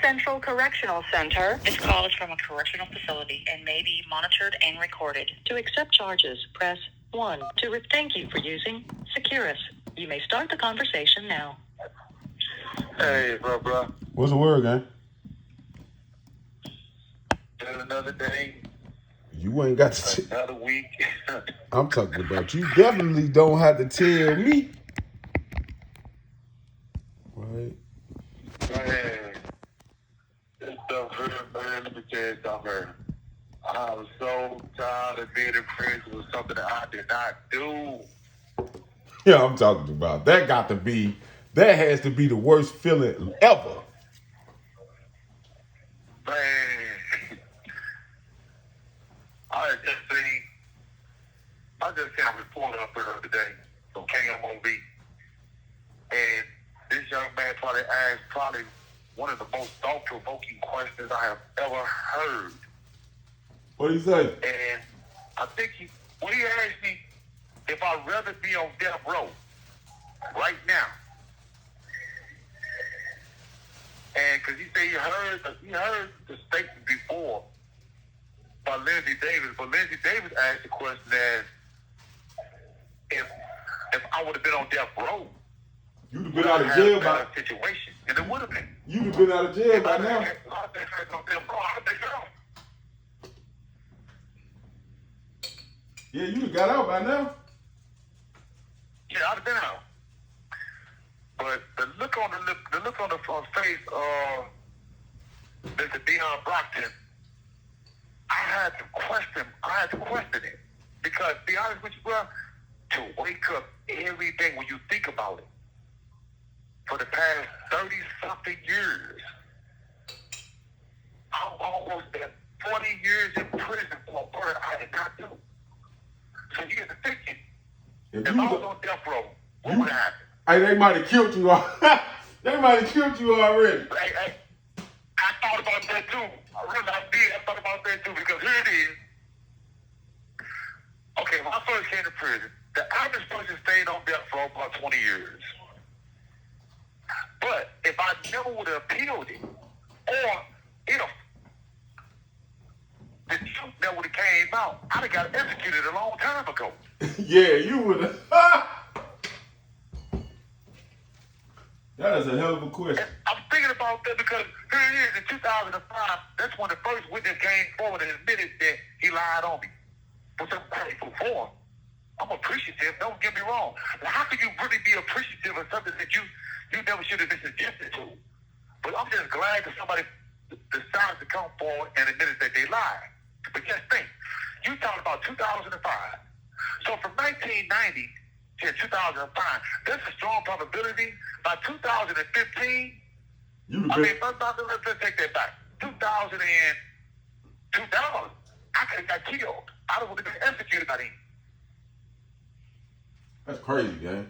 Central Correctional Center. This call is from a correctional facility and may be monitored and recorded. To accept charges, press 1. Thank you for using Securus. You may start the conversation now. Hey, bro. What's the word, gang? Just another day. You ain't got to. Another week. I'm talking about you. Definitely don't have to tell me. Right. Man, this stuff hurt, man. Let me tell you something. I was so tired of being in prison with something that I did not do. Yeah, I'm talking about. That has to be the worst feeling ever. Man, I just seen a report up there the other day from KMOV. And this young man probably asked one of the most thought-provoking questions I have ever heard. What did he say? And I think he asked me if I'd rather be on death row right now. And because he said he heard the statement before by Lindsey Davis, but Lindsey Davis asked the question as if I would have been on death row, you'd have been out of jail by now. Situation, and it would have been. You'd have been out of jail by now. Yeah, you'd have got out by now. Yeah, I'd have been out. But the look on the face of Mr. Deion Brockton, I had to question it. Because, to be honest with you, bro, to wake up every day when you think about it, for the past 30-something years, I'm almost at 40 years in prison for a murder I did not do. So you get to thinking, if I was on death row, what would happen? Hey, they might have killed you. They might have killed you already. Hey, I thought about that too. I thought about that too, because here it is. Okay, when I first came to prison, the average person stayed on death row about 20 years. But if I never would have appealed it, or if the truth never would have came out, I'd have got executed a long time ago. Yeah, you would have. That is a hell of a question. And I'm thinking about that because here it is in 2005. That's when the first witness came forward and admitted that he lied on me. But I'm grateful for. I'm appreciative. Don't get me wrong. Now, how can you really be appreciative of something that you never should have been suggested to? But I'm just glad that somebody decided to come forward and admitted that they lied. But just think, you talking about 2005. So from 1990 to 2005, there's a strong probability by 2015. Let's take that back. 2000, I could have got killed. I would have been executed by them. That's crazy, gang.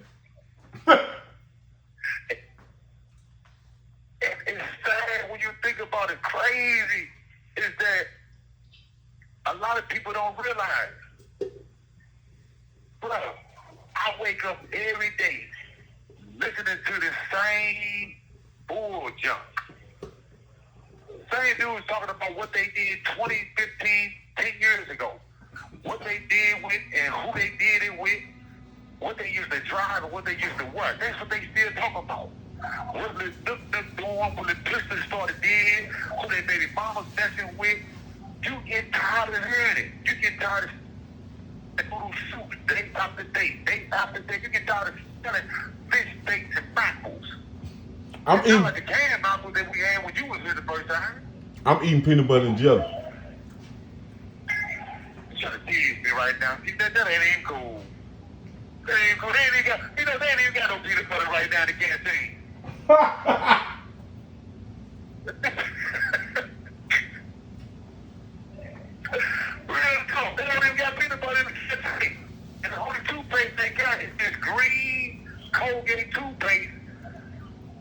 It's sad when you think about it. Crazy is that a lot of people don't realize. Bro, I wake up every day listening to the same bull junk. Same dudes talking about what they did 20, 15, 10 years ago. What they did with and who they did it with. What they used to drive and what they used to work. That's what they still talk about. What the doing when the pistol started dead, who they baby mamas messing with. You get tired of hearing it. You get tired of little shoot day after day. You get tired of selling fish steaks and apples. I'm eating like the canned apples that we had when you was here the first time. I'm eating peanut butter and jelly. You trying to tease me right now. See, that ain't even cool. That ain't cool. They ain't even got no peanut butter right now in the canteen. Real talk. They don't even got peanut butter in the canteen. And the only toothpaste they got is this green Colgate toothpaste.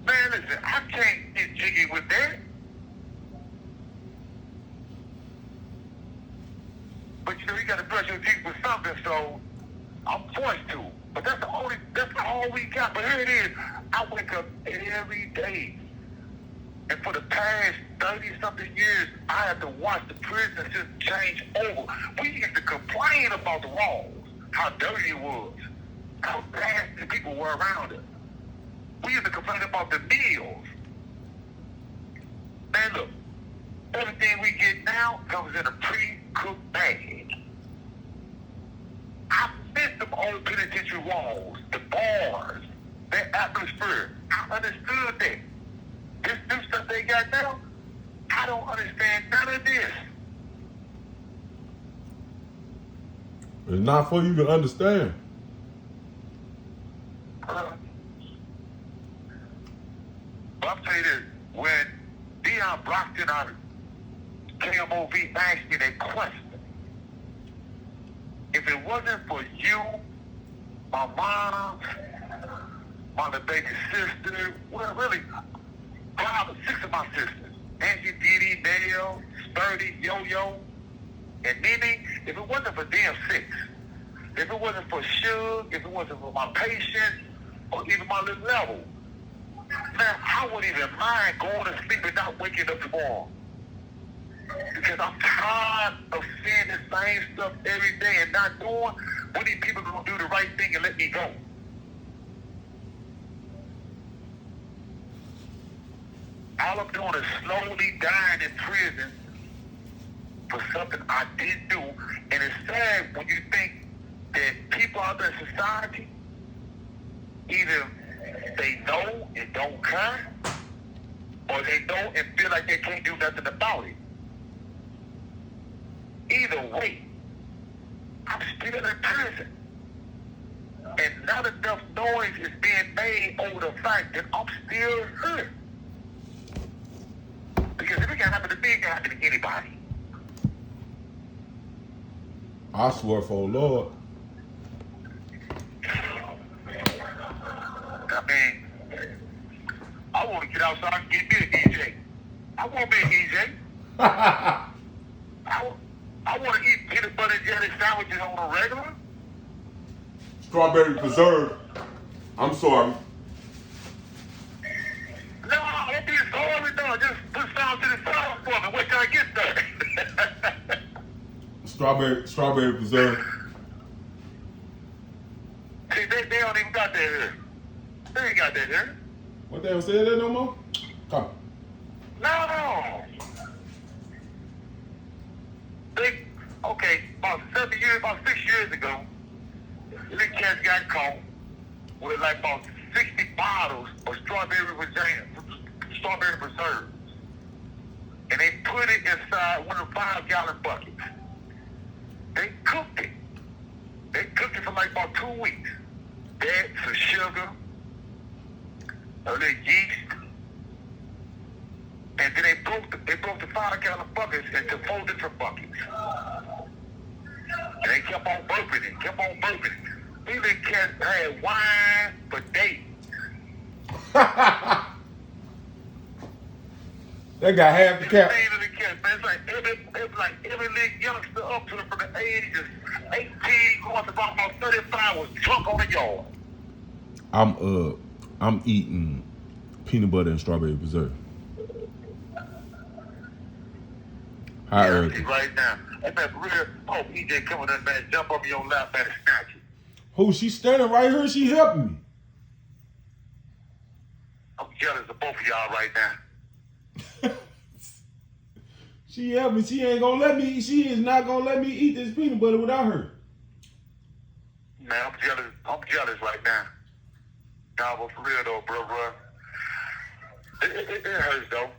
Man, listen, I can't get jiggy with that. But you know, you got to brush your teeth with something, so I'm forced to. But that's all we got. But here it is. I wake up every day. And for the past 30-something years, I had to watch the prison system change over. We used to complain about the walls, how dirty it was, how bad the people were around us. We used to complain about the meals. Man, look, everything we get now comes in a pre-cooked bag. I miss them old penitentiary walls, the bars, that atmosphere. I understood that. This new stuff they got now, I don't understand none of this. It's not for you to understand. But I'll tell you this, when Deion Brockton on KMOV asked me that question, if it wasn't for you, my mom, my little baby sister, well, really, 5 or 6 of my sisters, Angie, Dee Dee, Dale, Sturdy, Yo-Yo, and Nene, if it wasn't for them 6, if it wasn't for Suge, if it wasn't for my patient, or even my little level, man, I wouldn't even mind going to sleep and not waking up tomorrow. Because I'm tired of seeing the same stuff every day and not doing what these people gonna do the right thing and let me go. All I'm doing is slowly dying in prison for something I didn't do. And it's sad when you think that people out there in society, either they know and don't care, or they know and feel like they can't do nothing about it. Either way, I'm still in prison. And not enough noise is being made over the fact that I'm still here. Because if it can happen to me, it can happen to anybody. I swear for the Lord. I mean, I want to get outside and get me a DJ. I want me a DJ. I want to eat peanut butter and jelly sandwiches on a regular. Strawberry preserve. I'm sorry. No, don't be sorry, no. Just put sound to the side for me. Wait till I get there. Strawberry preserve. See, they don't even got that here. They ain't got that here. What they don't say that no more? Come. No. Okay, about 6 years ago, these cats got caught with like about 60 bottles of strawberry preserves. And they put it inside one of the 5-gallon buckets. They cooked it. They cooked it for like about 2 weeks. They had some sugar, a little yeast, and then they broke the 5-gallon buckets into 4 different buckets. And they kept on burping it. These cats had wine for days. They got half the cap. It's like every little youngster up to from the age of 18 going to about 35 was drunk on the yard. I'm eating peanut butter and strawberry preserve. Hi, Eric. Right now. That's real. Oh, EJ coming in, man, jump up in your lap and snatch you. Who? She's standing right here. She helping me. I'm jealous of both of y'all right now. She helped me. She ain't gonna let me. She is not gonna let me eat this peanut butter without her. Man, I'm jealous right now. Nah, but for real though, bro. It hurts though.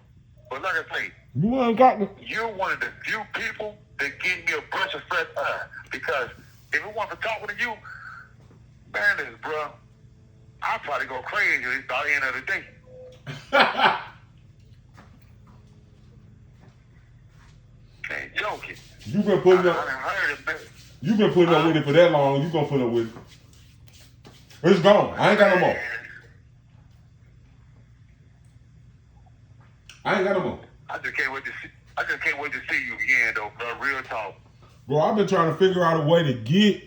But like I say, You ain't got me. you're one of the few people that give me a bunch of fresh air. Because if it wasn't for talking to you, man, listen, bro, I'd probably go crazy by the end of the day. Ain't joking. You been putting I done up. heard it, man. You been putting up with it for that long. You gonna put up with it. It's gone. I ain't got no more. I ain't got no more. I just can't wait to see you again, though, bro. Real talk. Bro, I've been trying to figure out a way to get.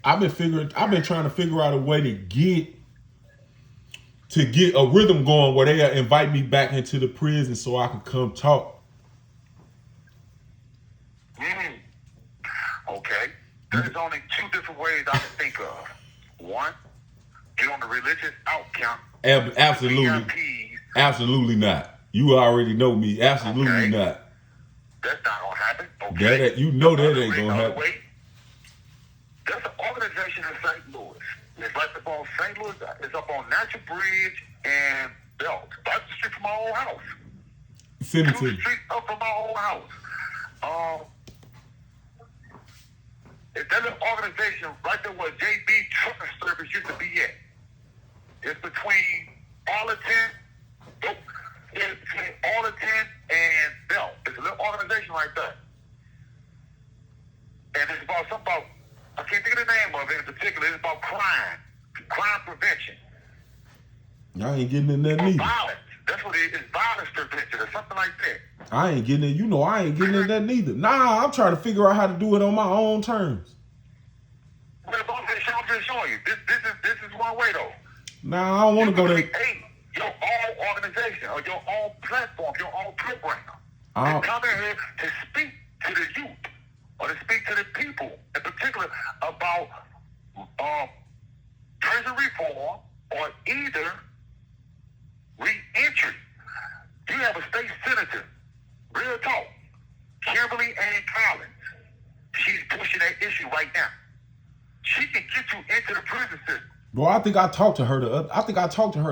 I've been trying to figure out a way to get to get a rhythm going where they invite me back into the prison so I can come talk. Okay. There's only two different ways I can think of. One, get on the religious out count. Absolutely. VIPs. Absolutely not. You already know me. Absolutely Okay. not. That's not gonna happen. Okay. That you know that ain't gonna happen. Wait. There's an organization in St. Louis. It's right up on St. Louis. It's up on Natural Bridge and Belt. Right the street from my old house. Send it to 2 me. streets up from my old house. It's that little organization right there where JB Trucking Service used to be at. It's between Arlington and Bell. It's a little organization right there. And it's about I can't think of the name of it in particular. It's about crime prevention. I ain't getting in that Or neither. violence. That's what it is. Violence prevention or something like that. I ain't getting in. You know I ain't getting in that neither. Nah, I'm trying to figure out how to do it on my own terms. But I'm just showing you. This is one way though. Nah, I don't want to go there. Create your own organization or your own platform, your own program. I- And come in here to speak to the youth or to speak to the people in particular about prison reform or either re-entry. You have a state senator, real talk, Kimberly Ann Collins. She's pushing that issue right now. She can get you into the prison system. Bro, I think I talked to her.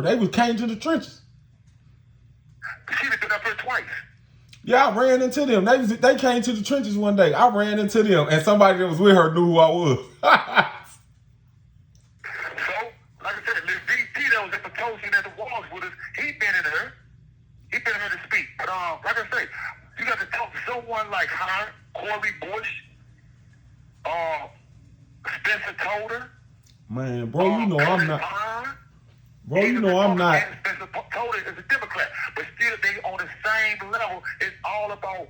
They came to the trenches. She's been up here twice. Yeah, I ran into them. They came to the trenches one day. I ran into them, and somebody that was with her knew who I was. So, like I said, Lil VT that was at the Potosi at the walls with us, he been in here. He been in here to speak. But like I say, you got to talk to someone like her, Corey Bush, Spencer Toder. Man, bro, you know I'm not. Bro, you He's a know I'm not. Republican. Spencer Toder is a Democrat, but still they on the same level. It's all about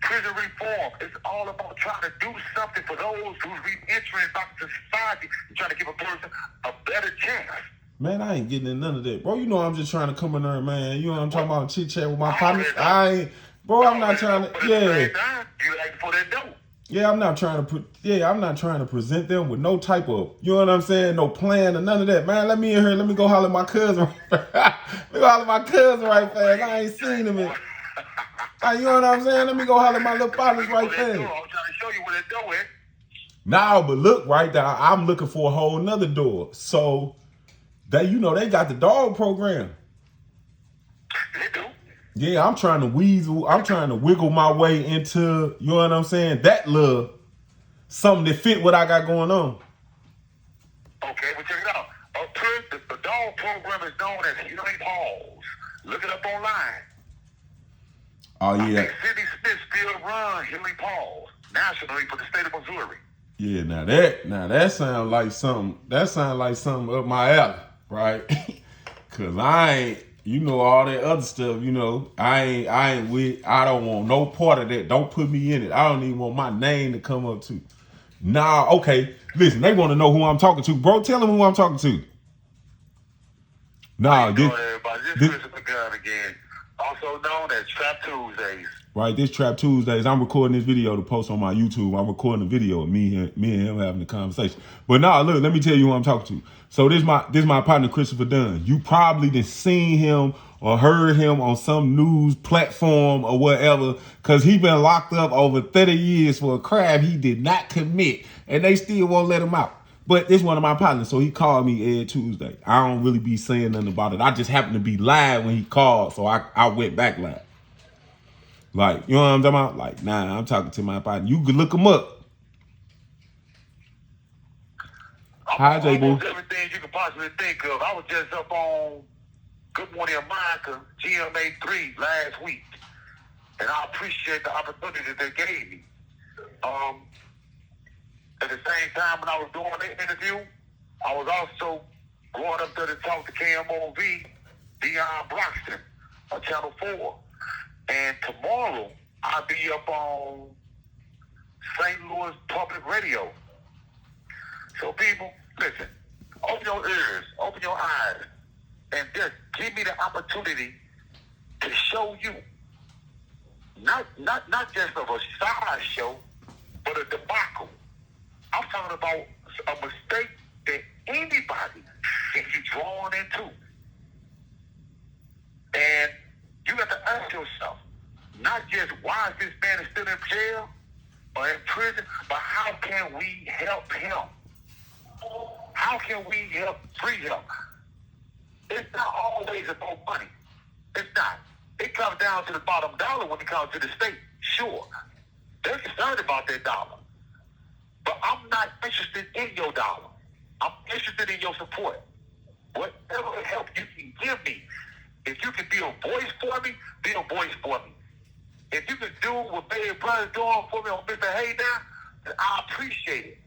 prison reform. It's all about trying to do something for those who's re-entering back to society and trying to give a person a better chance. Man, I ain't getting in none of that. Bro, you know I'm just trying to come in there, man. You know what I'm talking about? Chit chat with my partners. I ain't, bro, I'm not trying to, You like for that dope. Yeah, I'm not trying to present them with no type of, you know what I'm saying, no plan or none of that. Man, let me in here. Let me go holler at my cousin. Let me go holler at my cousin right fast. I ain't seen him in. You know what I'm saying? Let me go holler at my little partners right fast. I'm trying to show you where that door is. Now, but look right there. I'm looking for a whole nother door. So, they got the dog program. They do. Yeah, I'm trying to wiggle my way into, you know what I'm saying, that little something that fit what I got going on. Okay, well check it out. The dog program is known as Healing Paws. Look it up online. Oh yeah. I think Sidney Smith still runs Healing Paws nationally for the state of Missouri. Yeah, now that sounds like something. That sounds like something up my alley, right? Cause I ain't. You know all that other stuff, you know. I don't want no part of that. Don't put me in it. I don't even want my name to come up to. Nah, okay. Listen, they want to know who I'm talking to. Bro, tell them who I'm talking to. Nah, This Christopher Dunn again, also known as Trap Tuesdays. Right, this Trap Tuesdays. I'm recording this video to post on my YouTube. I'm recording a video of me and him having a conversation. But nah, look, let me tell you who I'm talking to. So this my partner Christopher Dunn. You probably done seen him or heard him on some news platform or whatever, because he been locked up over 30 years for a crime he did not commit, and they still won't let him out. But it's one of my partners, so he called me every Tuesday. I don't really be saying nothing about it. I just happened to be live when he called, so I went back live. Like, you know what I'm talking about? Like, nah, I'm talking to my partner. You could look him up. Hi, J. Boo. Everything you could possibly think of. I was just up on Good Morning America, GMA3 last week. And I appreciate the opportunity that they gave me. At the same time when I was doing that interview, I was also going up there to talk to KMOV, Deion Broxton, on Channel 4. And tomorrow, I'll be up on St. Louis Public Radio. So people, listen, open your ears, open your eyes, and just give me the opportunity to show you, not just of a side show, but a debacle. I'm talking about a mistake that anybody can be drawn into. And you have to ask yourself, not just why is this man still in jail or in prison, but how can we help him? How can we help free him? It's not always about money. It's not. It comes down to the bottom dollar when it comes to the state. Sure. They're concerned about their dollar. But I'm not interested in your dollar. I'm interested in your support. Whatever help you can give me. If you can be a voice for me, be a voice for me. If you can do what Baby Brother's doing for me on Mr. Hey Now, then I appreciate it.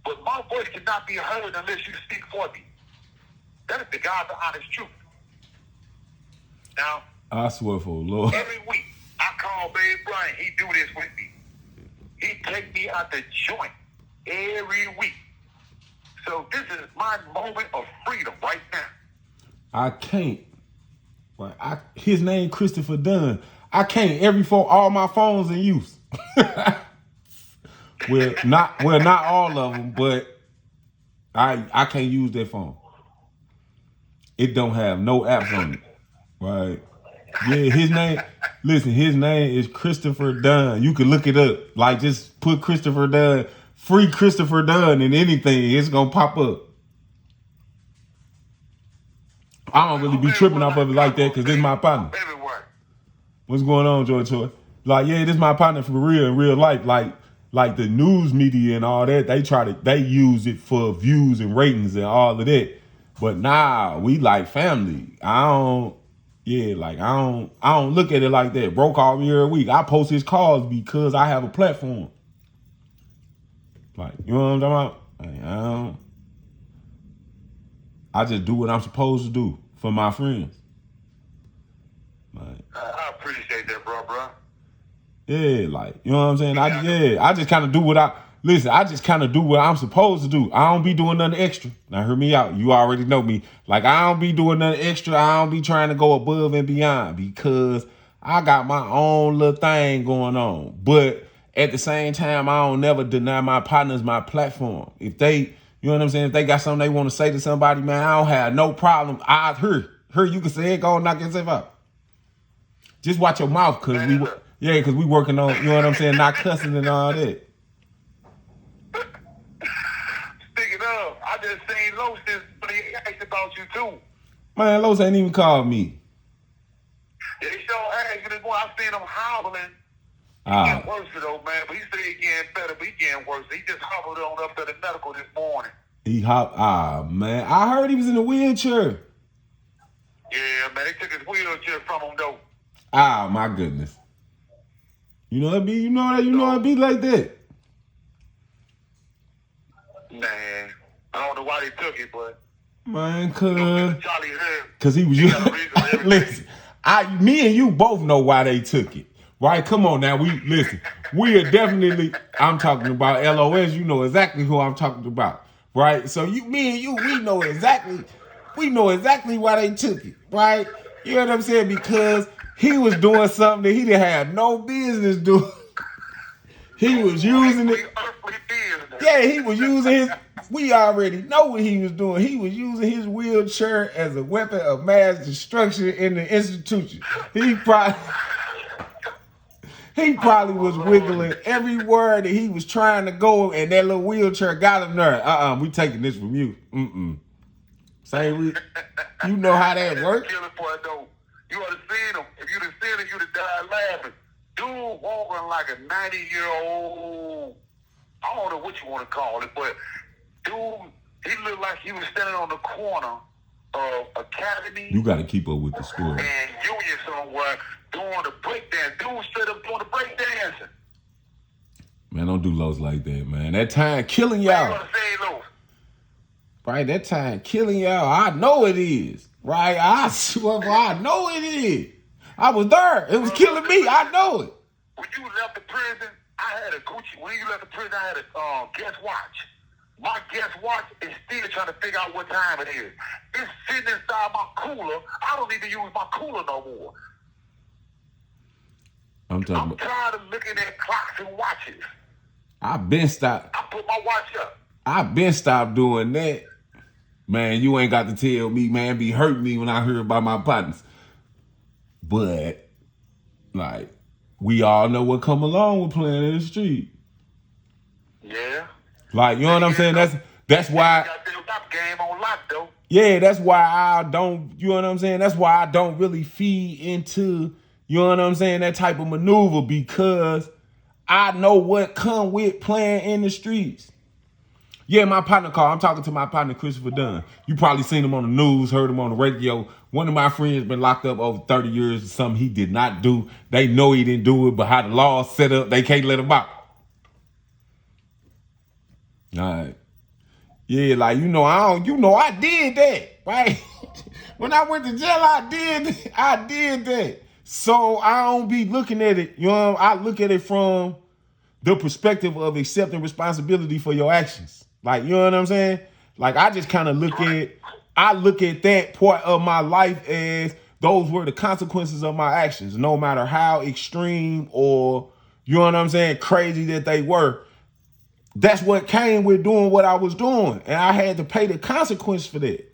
But my voice cannot be heard unless you speak for me. That is the God's honest truth. Now, I swear for the Lord. every week, I call Baby Brian. He do this with me. He take me out the joint every week. So this is my moment of freedom right now. I can't. Right, his name Christopher Dunn. I can't. All my phones in use. not all of them, but I can't use that phone. It don't have no apps on it. Right. Yeah, his name. Listen, his name is Christopher Dunn. You can look it up. Like, just put Christopher Dunn, free Christopher Dunn in anything. It's gonna pop up. I don't really be tripping off of it like that because this is my partner. What's going on, Joy Toy? Like, yeah, this is my partner for real in real life. Like the news media and all that, they use it for views and ratings and all of that. But nah, we like family. I don't look at it like that. Bro called me every week. I post his calls because I have a platform. Like, you know what I'm talking about? Like, I just do what I'm supposed to do for my friends. Like, I appreciate that, bro. yeah, like, you know what I'm saying? I just kind of do what I'm supposed to do. I don't be doing nothing extra. Now, hear me out. You already know me. Like, I don't be doing nothing extra. I don't be trying to go above and beyond because I got my own little thing going on. But at the same time, I don't never deny my partners my platform. If they, you know what I'm saying? If they got something they want to say to somebody, man, I don't have no problem. I hear you can say it, go and knock yourself out. Just watch your mouth, because we working on, you know what I'm saying, not cussing and all that. Speaking of, I just seen Los this, but he asked about you too. Man, Los ain't even called me. Yeah, he sure asked you this morning. I seen him hobbling. He getting worse though, man, but he said he getting better, but he getting worse. He just hobbled on up to the medical this morning. Man, I heard he was in a wheelchair. Yeah, man, they took his wheelchair from him though. My goodness. You know it be like that. Man, I don't know why they took it, but man, cause he was listen, me and you both know why they took it. Right? Come on now. We are definitely, I'm talking about LOS, you know exactly who I'm talking about. Right? So me and you, we know exactly why they took it. Right? You know what I'm saying? Because he was doing something that he didn't have no business doing. He was using it. Yeah, he was using his. We already know what he was doing. He was using his wheelchair as a weapon of mass destruction in the institution. He probably was wiggling every word that he was trying to go, and that little wheelchair got him there. We taking this from you. You know how that works. You would have seen him. If you'd have seen him, you'd have died laughing. Dude walking like a 90-year-old, I don't know what you want to call it, but dude, he looked like he was standing on the corner of Academy. You got to keep up with the story. And Union somewhere doing the breakdance. Dude straight up doing the breakdancing. Man, don't do Los like that, man. That time killing y'all. What you gonna say, Los? Right, that time killing y'all. I know it is. Right, I swear, I know it is. I was there. It was killing me. I know it. When you left the prison, I had a Gucci. When you left the prison, I had a guest watch. My guest watch is still trying to figure out what time it is. It's sitting inside my cooler. I don't even use my cooler no more. I'm talking I'm tired of looking at clocks and watches. I've been stopped. I put my watch up. I've been stopped doing that. Man, you ain't got to tell me, man. Be hurting me when I hear about my partners. But, like, we all know what come along with playing in the street. Yeah. Like, you know what I'm saying? That's why. Got that rap game on lock though. Yeah, that's why I don't, you know what I'm saying? That's why I don't really feed into, you know what I'm saying, that type of maneuver, because I know what come with playing in the streets. Yeah, my partner called. I'm talking to my partner, Christopher Dunn. You probably seen him on the news, heard him on the radio. One of my friends been locked up over 30 years or something he did not do. They know he didn't do it, but how the law is set up, they can't let him out. All right. Yeah, like, I did that, right? When I went to jail, I did that. So I don't be looking at it, I look at it from the perspective of accepting responsibility for your actions. Like, you know what I'm saying? Like, I just kind of look at that part of my life as those were the consequences of my actions, no matter how extreme or, you know what I'm saying, crazy that they were. That's what came with doing what I was doing. And I had to pay the consequence for that.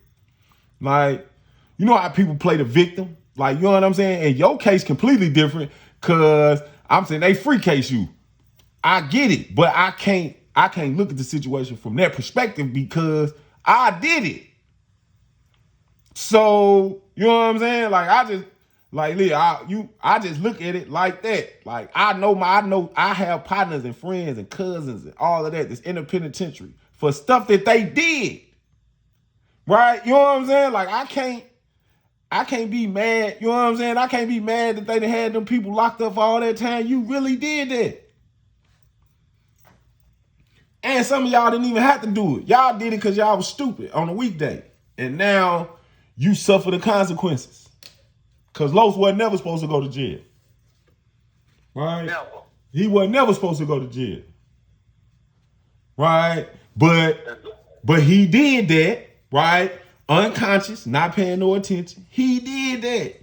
Like, you know how people play the victim? Like, you know what I'm saying? In your case, completely different, because I'm saying they free case you. I get it, but I can't look at the situation from that perspective because I did it. So, you know what I'm saying? Like, I just look at it like that. Like, I have partners and friends and cousins and all of that that's in the penitentiary for stuff that they did. Right? You know what I'm saying? Like, I can't be mad. You know what I'm saying? I can't be mad that they had them people locked up for all that time. You really did that. And some of y'all didn't even have to do it. Y'all did it because y'all was stupid on a weekday. And now you suffer the consequences. Because Los wasn't never supposed to go to jail. Right? Never. He wasn't never supposed to go to jail. Right? But he did that, right? Unconscious, not paying no attention. He did that.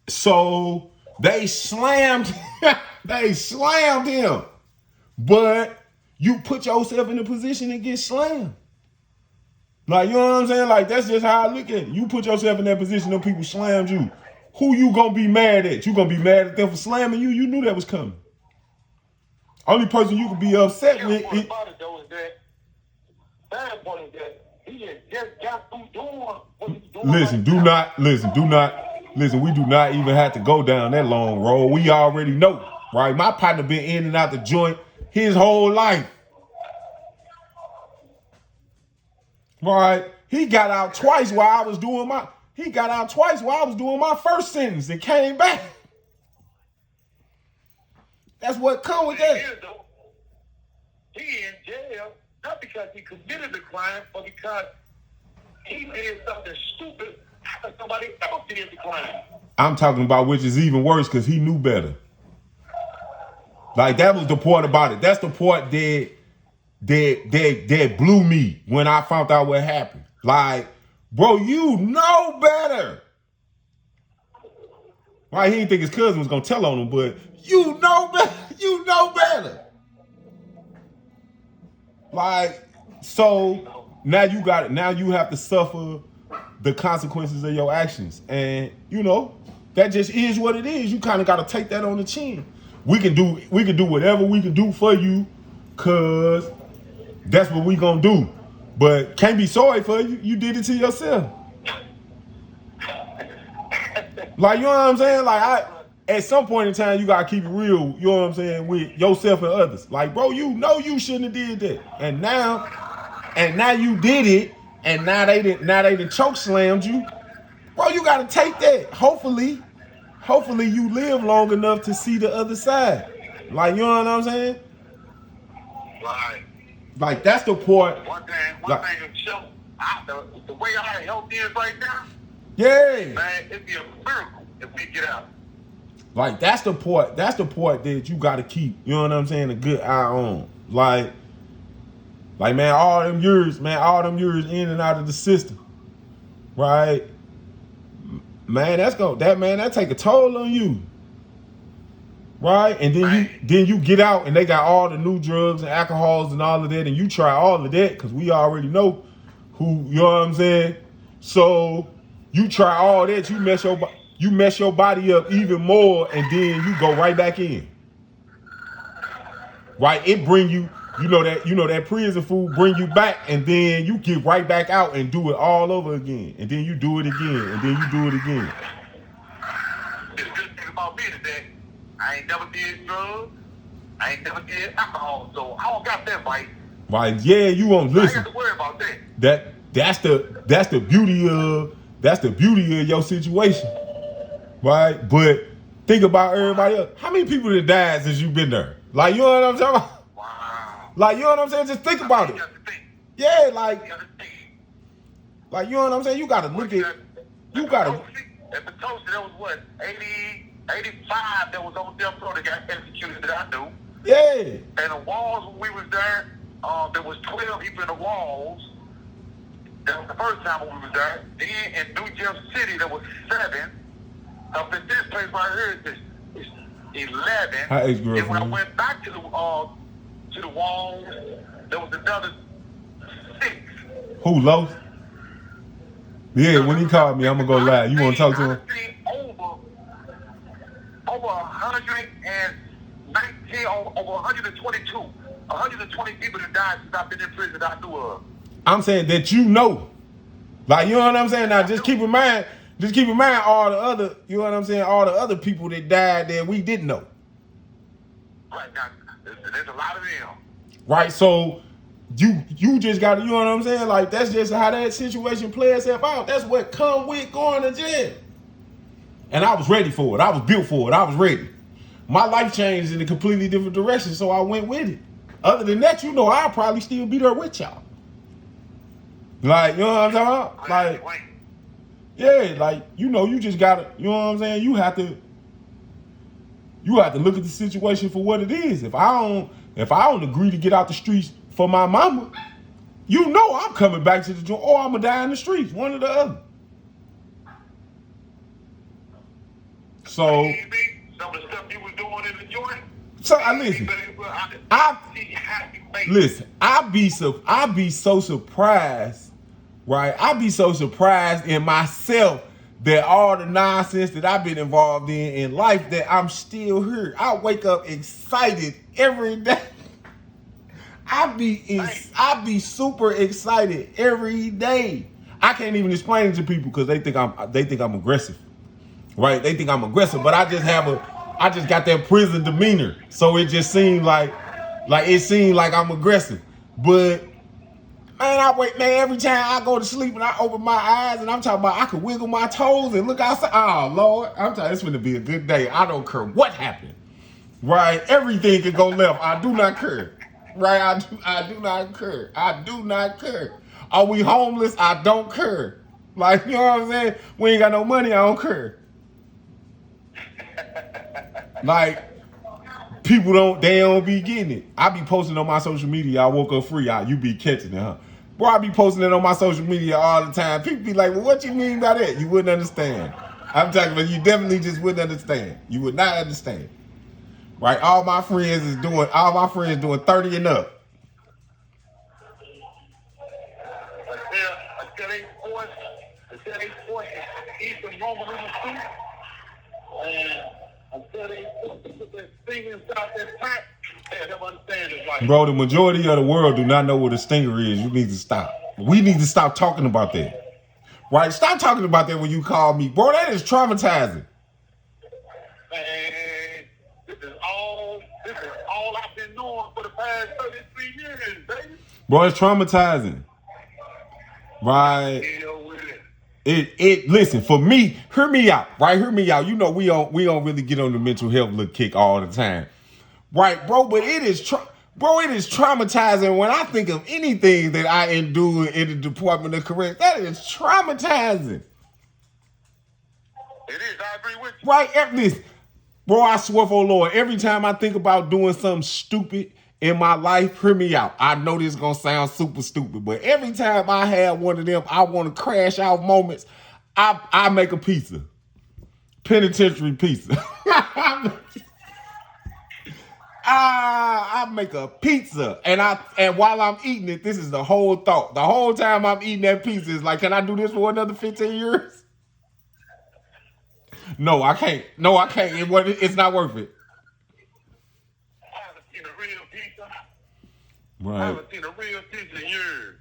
So they slammed him. But you put yourself in a position to get slammed. Like, you know what I'm saying? Like, that's just how I look at it. You put yourself in that position, them people slammed you. Who you gonna be mad at? You gonna be mad at them for slamming you? You knew that was coming. Only person you could be upset with is that bad part is that he just got through doing what he's doing. Listen, we do not even have to go down that long road. We already know, right? My partner been in and out the joint his whole life. Right? He got out twice while I was doing my first sentence and came back. That's what come with that. He in jail not because he committed the crime, but because he did something stupid after somebody else did the crime. I'm talking about which is even worse because he knew better. Like, that was the part about it. That's the part that blew me when I found out what happened. Like, bro, you know better. Right? He didn't think his cousin was gonna tell on him, but you know better. You know better. Like, so now you got it. Now you have to suffer the consequences of your actions. And, that just is what it is. You kind of got to take that on the chin. We can do whatever we can do for you, cause that's what we gonna do. But can't be sorry for you. You did it to yourself. Like, you know what I'm saying? Like, at some point in time, you gotta keep it real. You know what I'm saying, with yourself and others. Like, bro, you know you shouldn't have did that, and now you did it, and now they done choke slammed you. Bro, you gotta take that. Hopefully you live long enough to see the other side. Like, you know what I'm saying? Right. Like, that's the part. One thing to show the way our health is right now. Yeah. Man, it'd be a miracle if we get out. Like, that's the part that you gotta keep, you know what I'm saying, a good eye on. Like, Like, man, all them years in and out of the system, right? Man, that take a toll on you. Right? And then you get out and they got all the new drugs and alcohols and all of that, and you try all of that because we already know who, you know what I'm saying? So you try all that, you mess your body up even more, and then you go right back in. Right? It bring you, that prison food bring you back, and then you get right back out and do it all over again. And then you do it again, and then you do it again. The good thing about me is that I ain't never did drugs. I ain't never did alcohol, so I don't got that right. Right? Yeah, you won't listen. I ain't got to worry about that. That's the beauty of your situation, right? But think about everybody else. How many people that died since you've been there? Like, you know what I'm talking about? Wow. Like, you know what I'm saying? Just think about it. Yeah, like, you know what I'm saying? You gotta look at. You gotta. At the toast, there was what 85 that was on death row that got executed that I knew. Yeah. And the walls when we was there, there was 12 people in the walls. That was the first time when we was there. Then in New Jersey City, there was 7. Up in this place right here, it's 11. Hi, ex-girlfriend. And when I went back to the walls, there was another 6. Who, Los? Yeah, when he called me, I'm gonna go live. You wanna talk to him? Over 119, over 122, 120 people that died since I've been in prison that I knew of. I'm saying that you know. Like, you know what I'm saying? Now just keep in mind all the other, you know what I'm saying, all the other people that died that we didn't know. Right, now, there's a lot of them. Right, so you just gotta, you know what I'm saying? Like, that's just how that situation plays itself out. That's what come with going to jail. And I was ready for it. I was built for it. I was ready. My life changed in a completely different direction, so I went with it. Other than that, I'll probably still be there with y'all. Like, you know what I'm talking about? Like, yeah, like, you just gotta, you know what I'm saying? You have to look at the situation for what it is. If I don't agree to get out the streets for my mama, I'm coming back to the joint, or I'm gonna die in the streets, one or the other. So, some of the stuff you was doing in the joint. So listen. I be so surprised, right? I be so surprised in myself that all the nonsense that I've been involved in life, that I'm still here. I wake up excited every day. I be super excited every day. I can't even explain it to people because they think I'm aggressive, right? They think I'm aggressive, but I just got that prison demeanor, so it just seemed like I'm aggressive. But man, every time I go to sleep and I open my eyes and I'm talking about I could wiggle my toes and look outside. Oh Lord, I'm telling you, it's gonna be a good day. I don't care what happened, right? Everything can go left. I do not care, right? I do not care. I do not care. Are we homeless? I don't care. Like, you know what I'm saying? We ain't got no money. I don't care. Like, people don't be getting it. I be posting on my social media, I woke up free. You be catching it, huh? Boy, I be posting it on my social media all the time. People be like, well, what you mean by that? You wouldn't understand. I'm talking about, you definitely just wouldn't understand. You would not understand. Right? All my friends doing 30 and up. Until they force Eastern Roman in the street, and until they put that thing inside that pot, they never understand it right. Bro, the majority of the world do not know what a stinger is. You need to stop. We need to stop talking about that. Right? Stop talking about that when you call me. Bro, that is traumatizing. Man, this is all I've been doing for the past 33 years, baby. Bro, it's traumatizing. Right? Listen, for me, hear me out, right? Hear me out. We don't really get on the mental health little kick all the time. Right, bro, but it is traumatizing when I think of anything that I endure in the Department of Corrections. That is traumatizing. It is, I agree with you. Right, listen, bro, I swear for Lord, every time I think about doing something stupid in my life, hear me out. I know this is going to sound super stupid, but every time I have one of them, I want to crash out moments, I make a pizza. Penitentiary pizza. I make a pizza, and while I'm eating it, this is the whole thought. The whole time I'm eating that pizza is like, can I do this for another 15 years? No, I can't. No, I can't. It's not worth it. I haven't seen a real pizza. Right. I haven't seen a real pizza in years.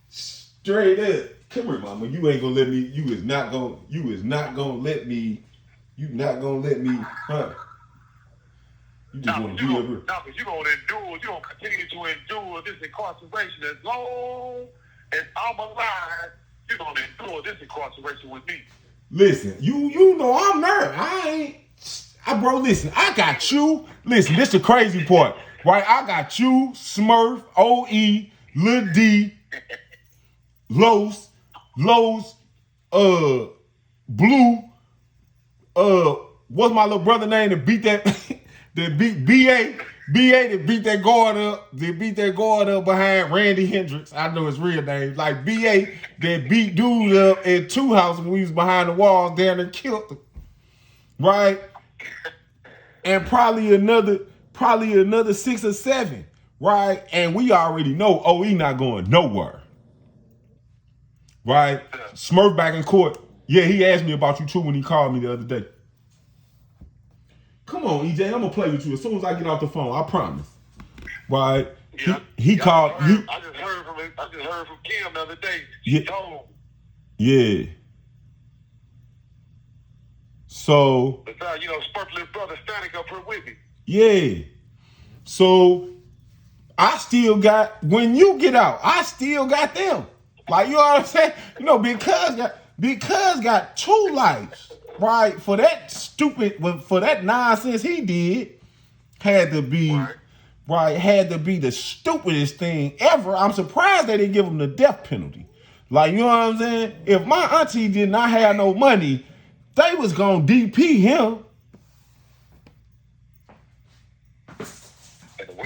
Straight up. Come here, mama. You ain't gonna let me. You is not gonna let me. You not gonna let me, huh? You just want to be over. Now, because you're going to endure, you're going to continue to endure this incarceration as long as I'm alive. You're going to endure this incarceration with me. Listen, you know I'm nervous. Bro, listen, I got you. Listen, this the crazy part, right? I got you, Smurf, OE, Lil D, Los, Blue, what's my little brother name that beat that? That beat BA that beat that guard up behind Randy Hendricks. I know his real name. Like BA that beat dude up in 2 House when we was behind the walls down and killed him. Right? And probably another 6 or 7. Right? And we already know OE not going nowhere. Right? Smurf back in court. Yeah, he asked me about you too when he called me the other day. Come on, EJ, I'm gonna play with you as soon as I get off the phone. I promise. Right? Yeah, he called. I just heard from Kim the other day. She told. Yeah. So. Besides, Spurfless brother standing up here with me. Yeah. So I still got. When you get out, I still got them. Like, you know what I'm saying? Because got 2 lives. Right, for that nonsense he did, had to be the stupidest thing ever. I'm surprised they didn't give him the death penalty. Like, you know what I'm saying? If my auntie did not have no money, they was gonna DP him. And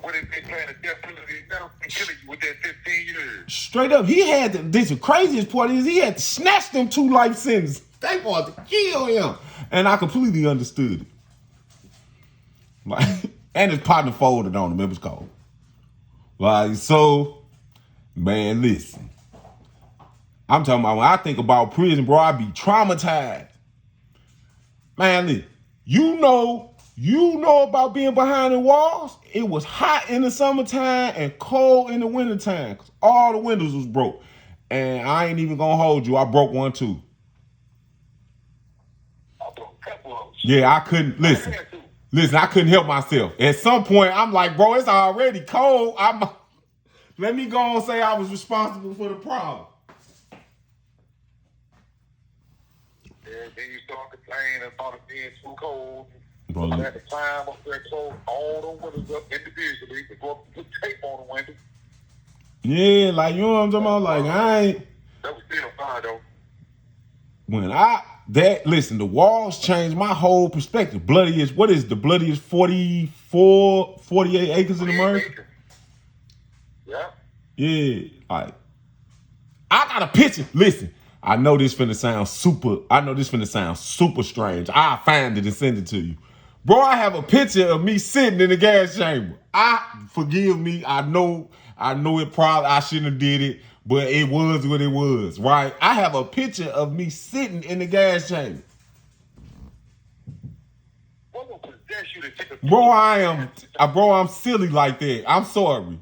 what if they playing the death penalty now? And killing you with that 15 years. Straight up, he had to. This the craziest part is he had to snatch them 2 life sentences. They wanted to kill him. And I completely understood it. Like, and his partner folded on him. It was cold. Like, so, man, listen. I'm talking about when I think about prison, bro, I be traumatized. Man, listen. You know about being behind the walls? It was hot in the summertime and cold in the wintertime. Cause all the windows was broke. And I ain't even gonna hold you. I broke one too. Yeah, I couldn't listen. I couldn't help myself. At some point, I'm like, bro, it's already cold. Let me go and say I was responsible for the problem. Yeah, then you start complaining about it being too cold. Bro, I had to climb up there, close all the windows up individually to go up and put tape on the window. Yeah, like, you know what I'm talking about? Like, That was still fine, though. Listen, the walls changed my whole perspective. What is the bloodiest 44, 48 acres in America? Yeah. Yeah, like, I got a picture. Listen, I know this finna sound super strange. I'll find it and send it to you. Bro, I have a picture of me sitting in the gas chamber. Forgive me, I know it probably, I shouldn't have did it. But it was what it was, right? I have a picture of me sitting in the gas chamber. What will possess you to take a picture? Bro, I'm silly like that. I'm sorry.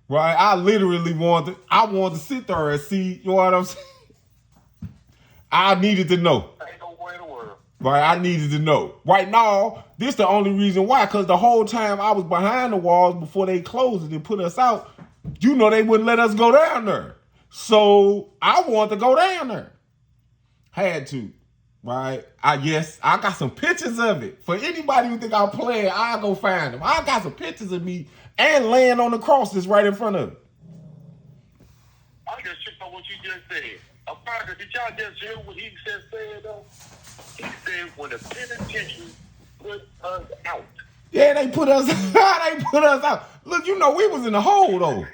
Right? I literally wanted to sit there and see, you know what I'm saying? I needed to know. Ain't no way in the world. Right? I needed to know. Right now, this the only reason why, because the whole time I was behind the walls before they closed it and put us out, you know they wouldn't let us go down there. So I wanted to go down there. Had to, right? I got some pictures of it. For anybody who think I'm playing, I'll go find them. I got some pictures of me and laying on the cross that's right in front of it. I just checked on what you just said. America, did y'all just hear what he said though? He said when the penitentiary put us out. Yeah, Yeah, they put us they put us out. Look, you know, we was in the hole though.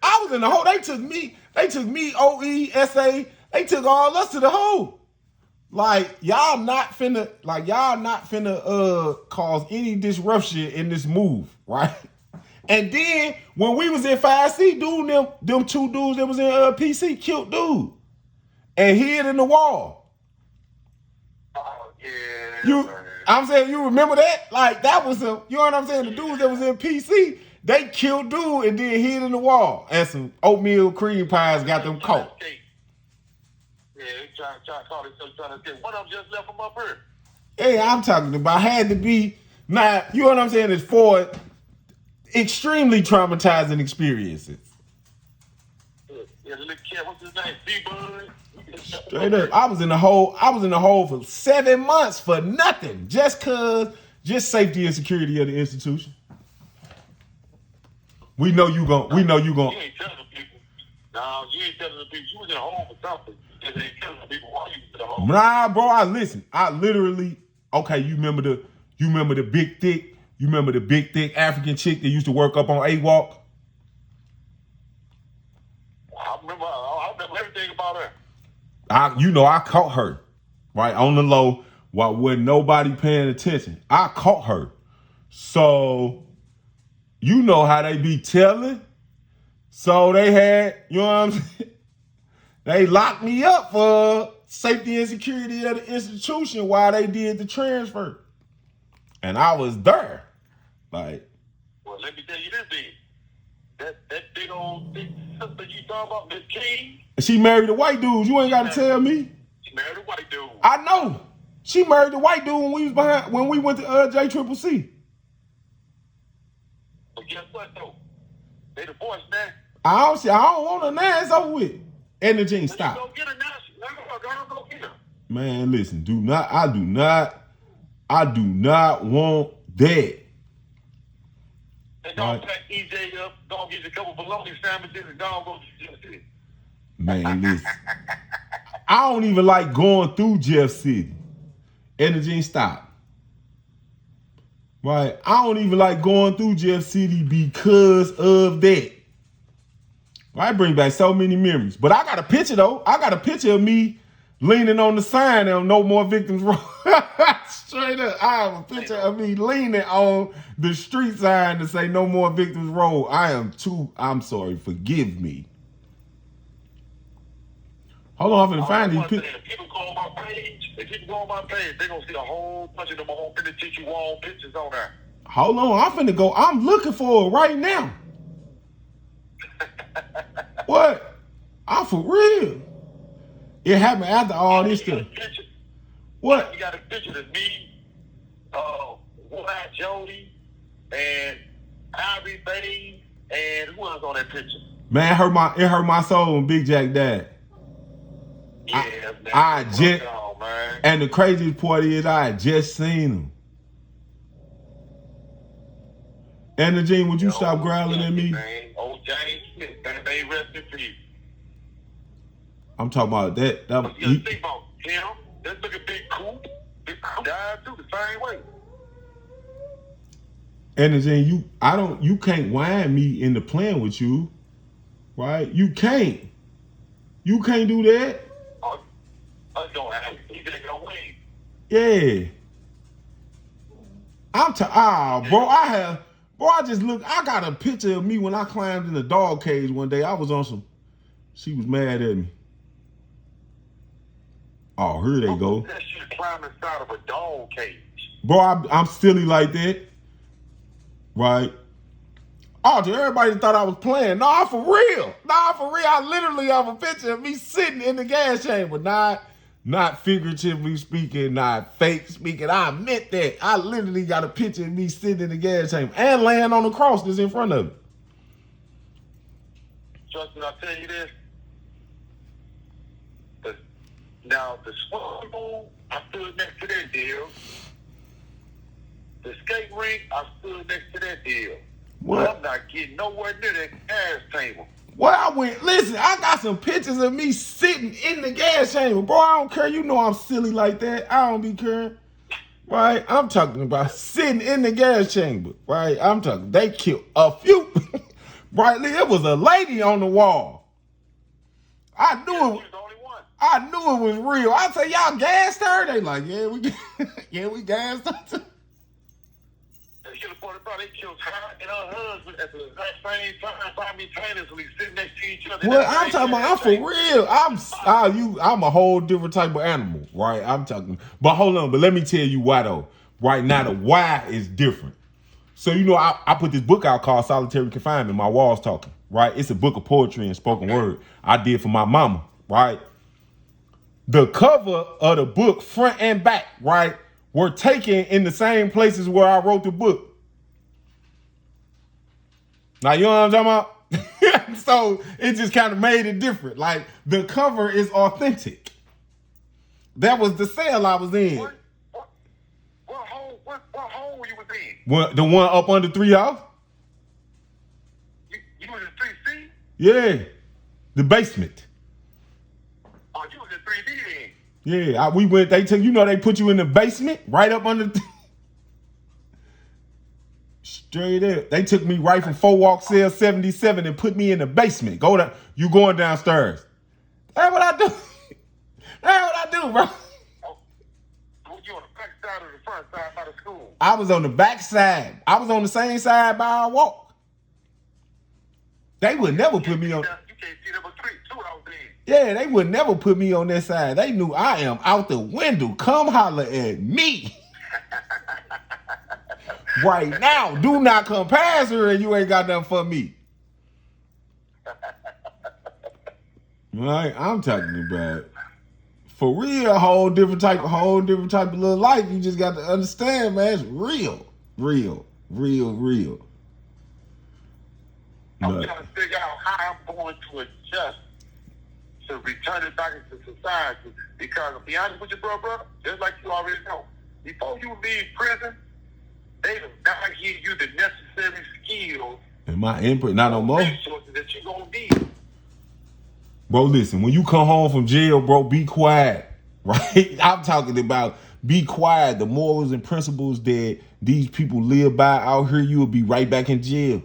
I was in the hole. They took me, OE, SA, they took all us to the hole. Like, y'all not finna cause any disruption in this move, right? And then when we was in 5C, dude, them two dudes that was in PC killed dude and hid in the wall. Oh yeah. I'm saying, you remember that? Like, that was you know what I'm saying? The dudes that was in PC, they killed dude and then hid in the wall. And some oatmeal cream pies got them caught. Yeah, they trying to call themselves trying to get one of them just left from up here. Hey, I'm talking about had to be not, you know what I'm saying, it's for extremely traumatizing experiences. Yeah, the little kid, what's his name? B-Bud. Straight up. I was in the hole for 7 months for nothing. Just safety and security of the institution. We know you gon' You ain't telling the people. No, you ain't telling the people. You was in a hole for something. You ain't telling the people why you was in the hole. Nah, bro, I literally, okay, you remember the big thick African chick that used to work up on A-Walk? I remember everything about her. I caught her, right, on the low, while with nobody paying attention. I caught her. So, you know how they be telling. So they had, you know what I'm saying? They locked me up for safety and security of the institution while they did the transfer. And I was there. Like, well, let me tell you this thing. That big old big sister you talking about, Miss King. she married a white dude. You ain't got to tell me. She married a white dude. I know. She married the white dude when we went to JCCC. But guess what though? They divorced now. I don't want her now. It's over with. Energy, You stop. go get her now. Go get her. Man, listen. I do not want that. And don't pack EJ up. Don't get you a couple bologna sandwiches and don't go to Jeff City. Man, listen. I don't even like going through Jeff City. Energy, stop. Right? I don't even like going through Jeff City because of that. I bring back so many memories. But I got a picture, though. I got a picture of me leaning on the sign of No More Victims Road. Straight up. I have a picture of me leaning on the street sign to say No More Victims Road. I'm sorry. Forgive me. Hold on, I'm finna find these pictures. If people go on my page, they're going to see a whole bunch of them whole penitentiary wall pictures on there. Hold on, I'm finna go. I'm looking for it right now. What? I'm for real. It happened after all this stuff. What? You got a picture of me, White Jody, and Ivy Babe, and who else on that picture? Man, it hurt my soul when Big Jack died. Yeah, man. And the craziest part is I had just seen him. Energy, would you stop growling at me? Man. Old James Smith, that may rest in peace. I'm talking about that. You think about him, that looking big coop. Big coop died too, the same way. Energy, you can't whine me into playing with you, right? You can't. You can't do that. I don't have it. He's gonna win. Yeah. I got a picture of me when I climbed in the dog cage one day. I was on some, she was mad at me. Oh, here they go. That shit climbing inside of a dog cage. Bro, I'm silly like that. Right? Oh, everybody thought I was playing. Nah, for real. I literally have a picture of me sitting in the gas chamber. Not figuratively speaking, not fake speaking. I meant that. I literally got a picture of me sitting in the gas chamber and laying on the cross that's in front of me. Trust me, I tell you this. Now, the swimming pool, I stood next to that deal. The skate rink, I stood next to that deal. What? I'm not getting nowhere near that gas table. Well, listen, I got some pictures of me sitting in the gas chamber. Bro, I don't care. You know I'm silly like that. I don't be caring. right? I'm talking about sitting in the gas chamber, right? I'm talking, they killed a few. Right, Lee, it was a lady on the wall. I knew it. She's the only one. I knew it was real. I say, y'all gassed her. They like, yeah, we gassed her. They should have pointed out they killed her and her husband at the exact same time, simultaneously sitting next to each other. Well, I'm talking about, I'm for real. I'm a whole different type of animal, right? I'm talking, but hold on, but let me tell you why though. Right now, the why is different. So, you know, I put this book out called Solitary Confinement, My Walls Talking, right? It's a book of poetry and spoken word I did for my mama, right? The cover of the book, front and back, right, were taken in the same places where I wrote the book. Now, you know what I'm talking about? So it just kind of made it different. Like, the cover is authentic. That was the cell I was in. What hole you was in? The one up under 3 house? You was in 3C? Yeah. The basement. Oh, you was in 3D then? Yeah, we went, they took, you know, they put you in the basement, right up under, straight up. They took me right from 4 Walk Cell 77 and put me in the basement. You going downstairs. That's what I do. That's what I do, bro. Oh, you on the back side or the front side by the school? I was on the back side. I was on the same side by our walk. They would never put me on. You can't see number 3, 2 I was in. Yeah, they would never put me on that side. They knew I am out the window. Come holler at me. Right now. Do not come past her and you ain't got nothing for me. Right? I'm talking about, for real, a whole different type of little life. You just got to understand, man. It's real. I'm trying to figure out how I'm going to adjust to return it back into society. Because to be honest with you, brother, just like you already know, before you leave prison, they do not give you the necessary skills and my input, not no more. Resources that you're going to need. Bro, listen, when you come home from jail, bro, be quiet, right? I'm talking about be quiet. The morals and principles that these people live by out here, you will be right back in jail.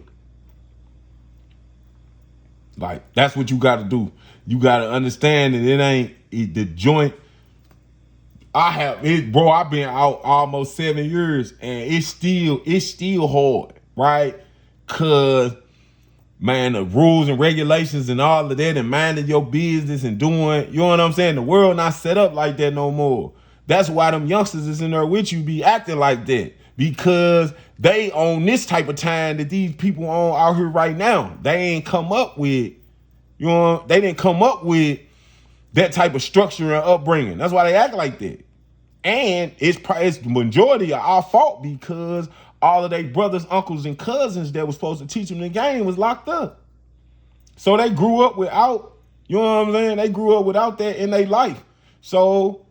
Like, that's what you got to do. You got to understand that the joint. I've been out almost 7 years and it's still hard, right? Cause, man, the rules and regulations and all of that and minding your business and doing, you know what I'm saying? The world not set up like that no more. That's why them youngsters is in there with you be acting like that. Because they on this type of time that these people on out here right now. They ain't come up with, they didn't come up with that type of structure and upbringing. That's why they act like that. And it's the majority of our fault because all of their brothers, uncles, and cousins that was supposed to teach them the game was locked up. So they grew up without, you know what I'm saying? They grew up without that in their life. So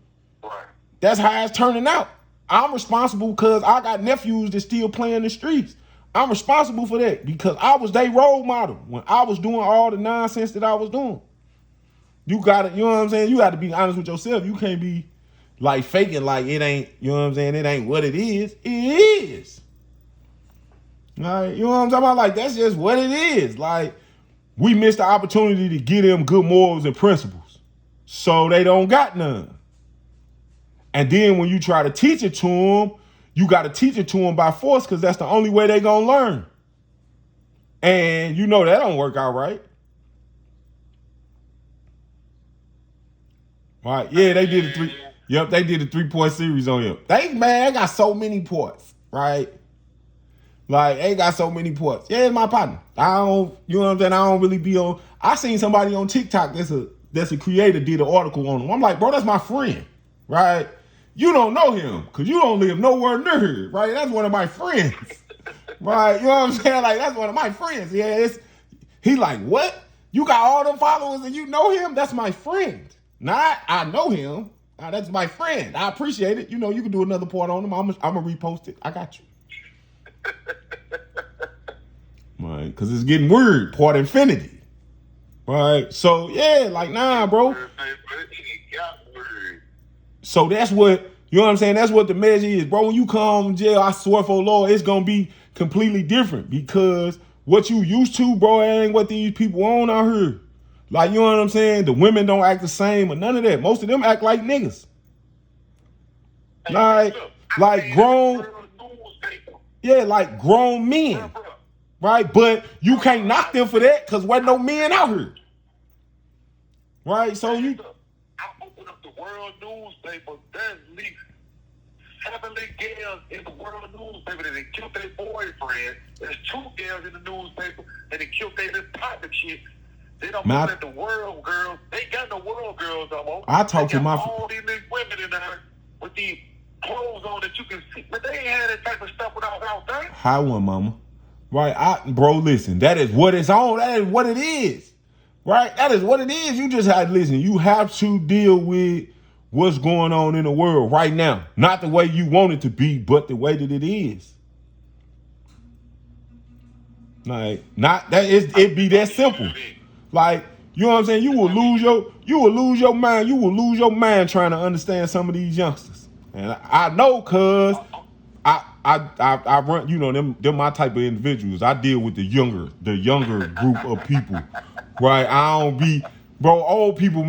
that's how it's turning out. I'm responsible because I got nephews that still play in the streets. I'm responsible for that because I was their role model when I was doing all the nonsense that I was doing. You got to, you know what I'm saying? You got to be honest with yourself. You can't be like faking like it ain't, you know what I'm saying? It ain't what it is. It is. Like, you know what I'm talking about? Like, that's just what it is. Like, we missed the opportunity to get them good morals and principles. So they don't got none. And then when you try to teach it to them, you got to teach it to them by force because that's the only way they going to learn. And you know that don't work out right. Right? Yeah, they did they did a 3-point series on him. They got so many points, right? Like, they got so many points. Yeah, it's my partner. I don't, you know what I'm saying? I don't really be on. I seen somebody on TikTok that's a creator did an article on him. I'm like, bro, that's my friend, right? You don't know him because you don't live nowhere near here, right? That's one of my friends, right? You know what I'm saying? Like, that's one of my friends. Yeah, he like, what? You got all them followers and you know him? That's my friend. Not, I know him. That's my friend. I appreciate it. You know, you can do another part on him. I'm gonna repost it. I got you. Right, because it's getting weird. Part infinity. Right. So yeah, like, nah, bro. So that's what You know what I'm saying? That's what the measure is, bro. When you come from jail, I swear for Lord, it's gonna be completely different because what you used to, bro, ain't what these people on out here. Like, you know what I'm saying? The women don't act the same or none of that. Most of them act like niggas. Like grown, yeah, like grown men, right? But you can't knock them for that because wasn't no men out here, right? So you. I opened up the world newspaper. There's at least 7 girls in the world newspaper that they killed their boyfriend. There's 2 girls in the newspaper that they killed their little partner chick. They don't put the world girls. They got no world girls no more. I talked to my all these little women in there with these clothes on that you can see, but they ain't had that type of stuff when I was out there. Hi, one mama. Right, bro, listen, that is what it's on. That is what it is. Right? That is what it is. You just have to listen. You have to deal with what's going on in the world right now. Not the way you want it to be, but the way that it is. Like, not that it be that simple. Like, you know what I'm saying? You will lose your mind. You will lose your mind trying to understand some of these youngsters. And I know cause I run, you know, them my type of individuals. I deal with the younger group of people. Right? I don't be, bro, old people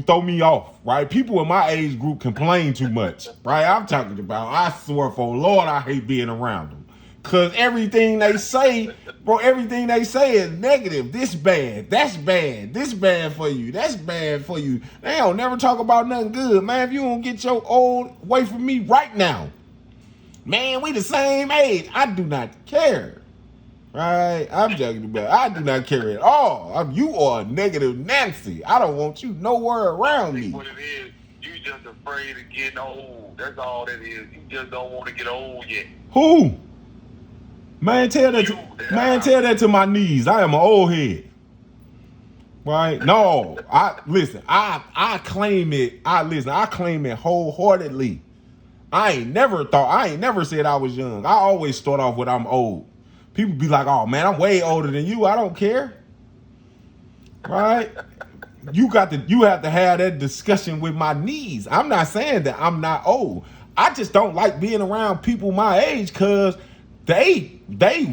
throw me off. Right? People in my age group complain too much. Right? I'm talking about, I swear for Lord, I hate being around them. Cause everything they say, bro, everything they say is negative. This bad, that's bad, this bad for you, that's bad for you. They don't never talk about nothing good, man. If you don't get your old away from me right now, man, we the same age. I do not care. Right? I'm joking about it. I do not care at all. You are a negative Nancy. I don't want you nowhere around me. What it is, you just afraid of getting old. That's all that is. You just don't want to get old yet. Who? Man, tell that to my knees. I am an old head. Right? No, I claim it. I claim it wholeheartedly. I ain't never said I was young. I always start off with I'm old. People be like, oh man, I'm way older than you. I don't care. Right? You have to have that discussion with my knees. I'm not saying that I'm not old. I just don't like being around people my age because they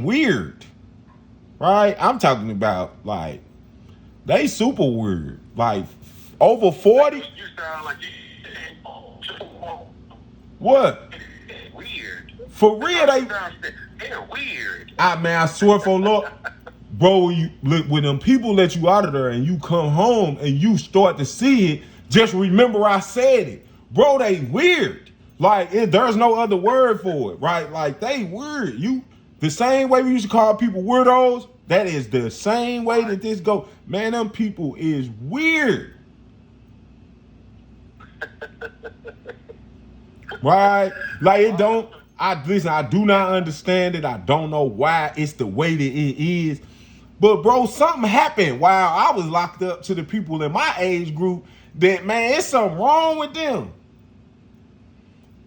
weird. Right? I'm talking about like they super weird. Like over 40. You sound like you what? Weird. For real, they're weird. I swear for Lord, bro, when them people let you out of there and you come home and you start to see it, just remember I said it. Bro, they weird. Like, there's no other word for it, right? Like, they weird. The same way we used to call people weirdos, that is the same way that this go. Man, them people is weird. Right? Like, I do not understand it. I don't know why it's the way that it is. But, bro, something happened while I was locked up to the people in my age group that, man, it's something wrong with them.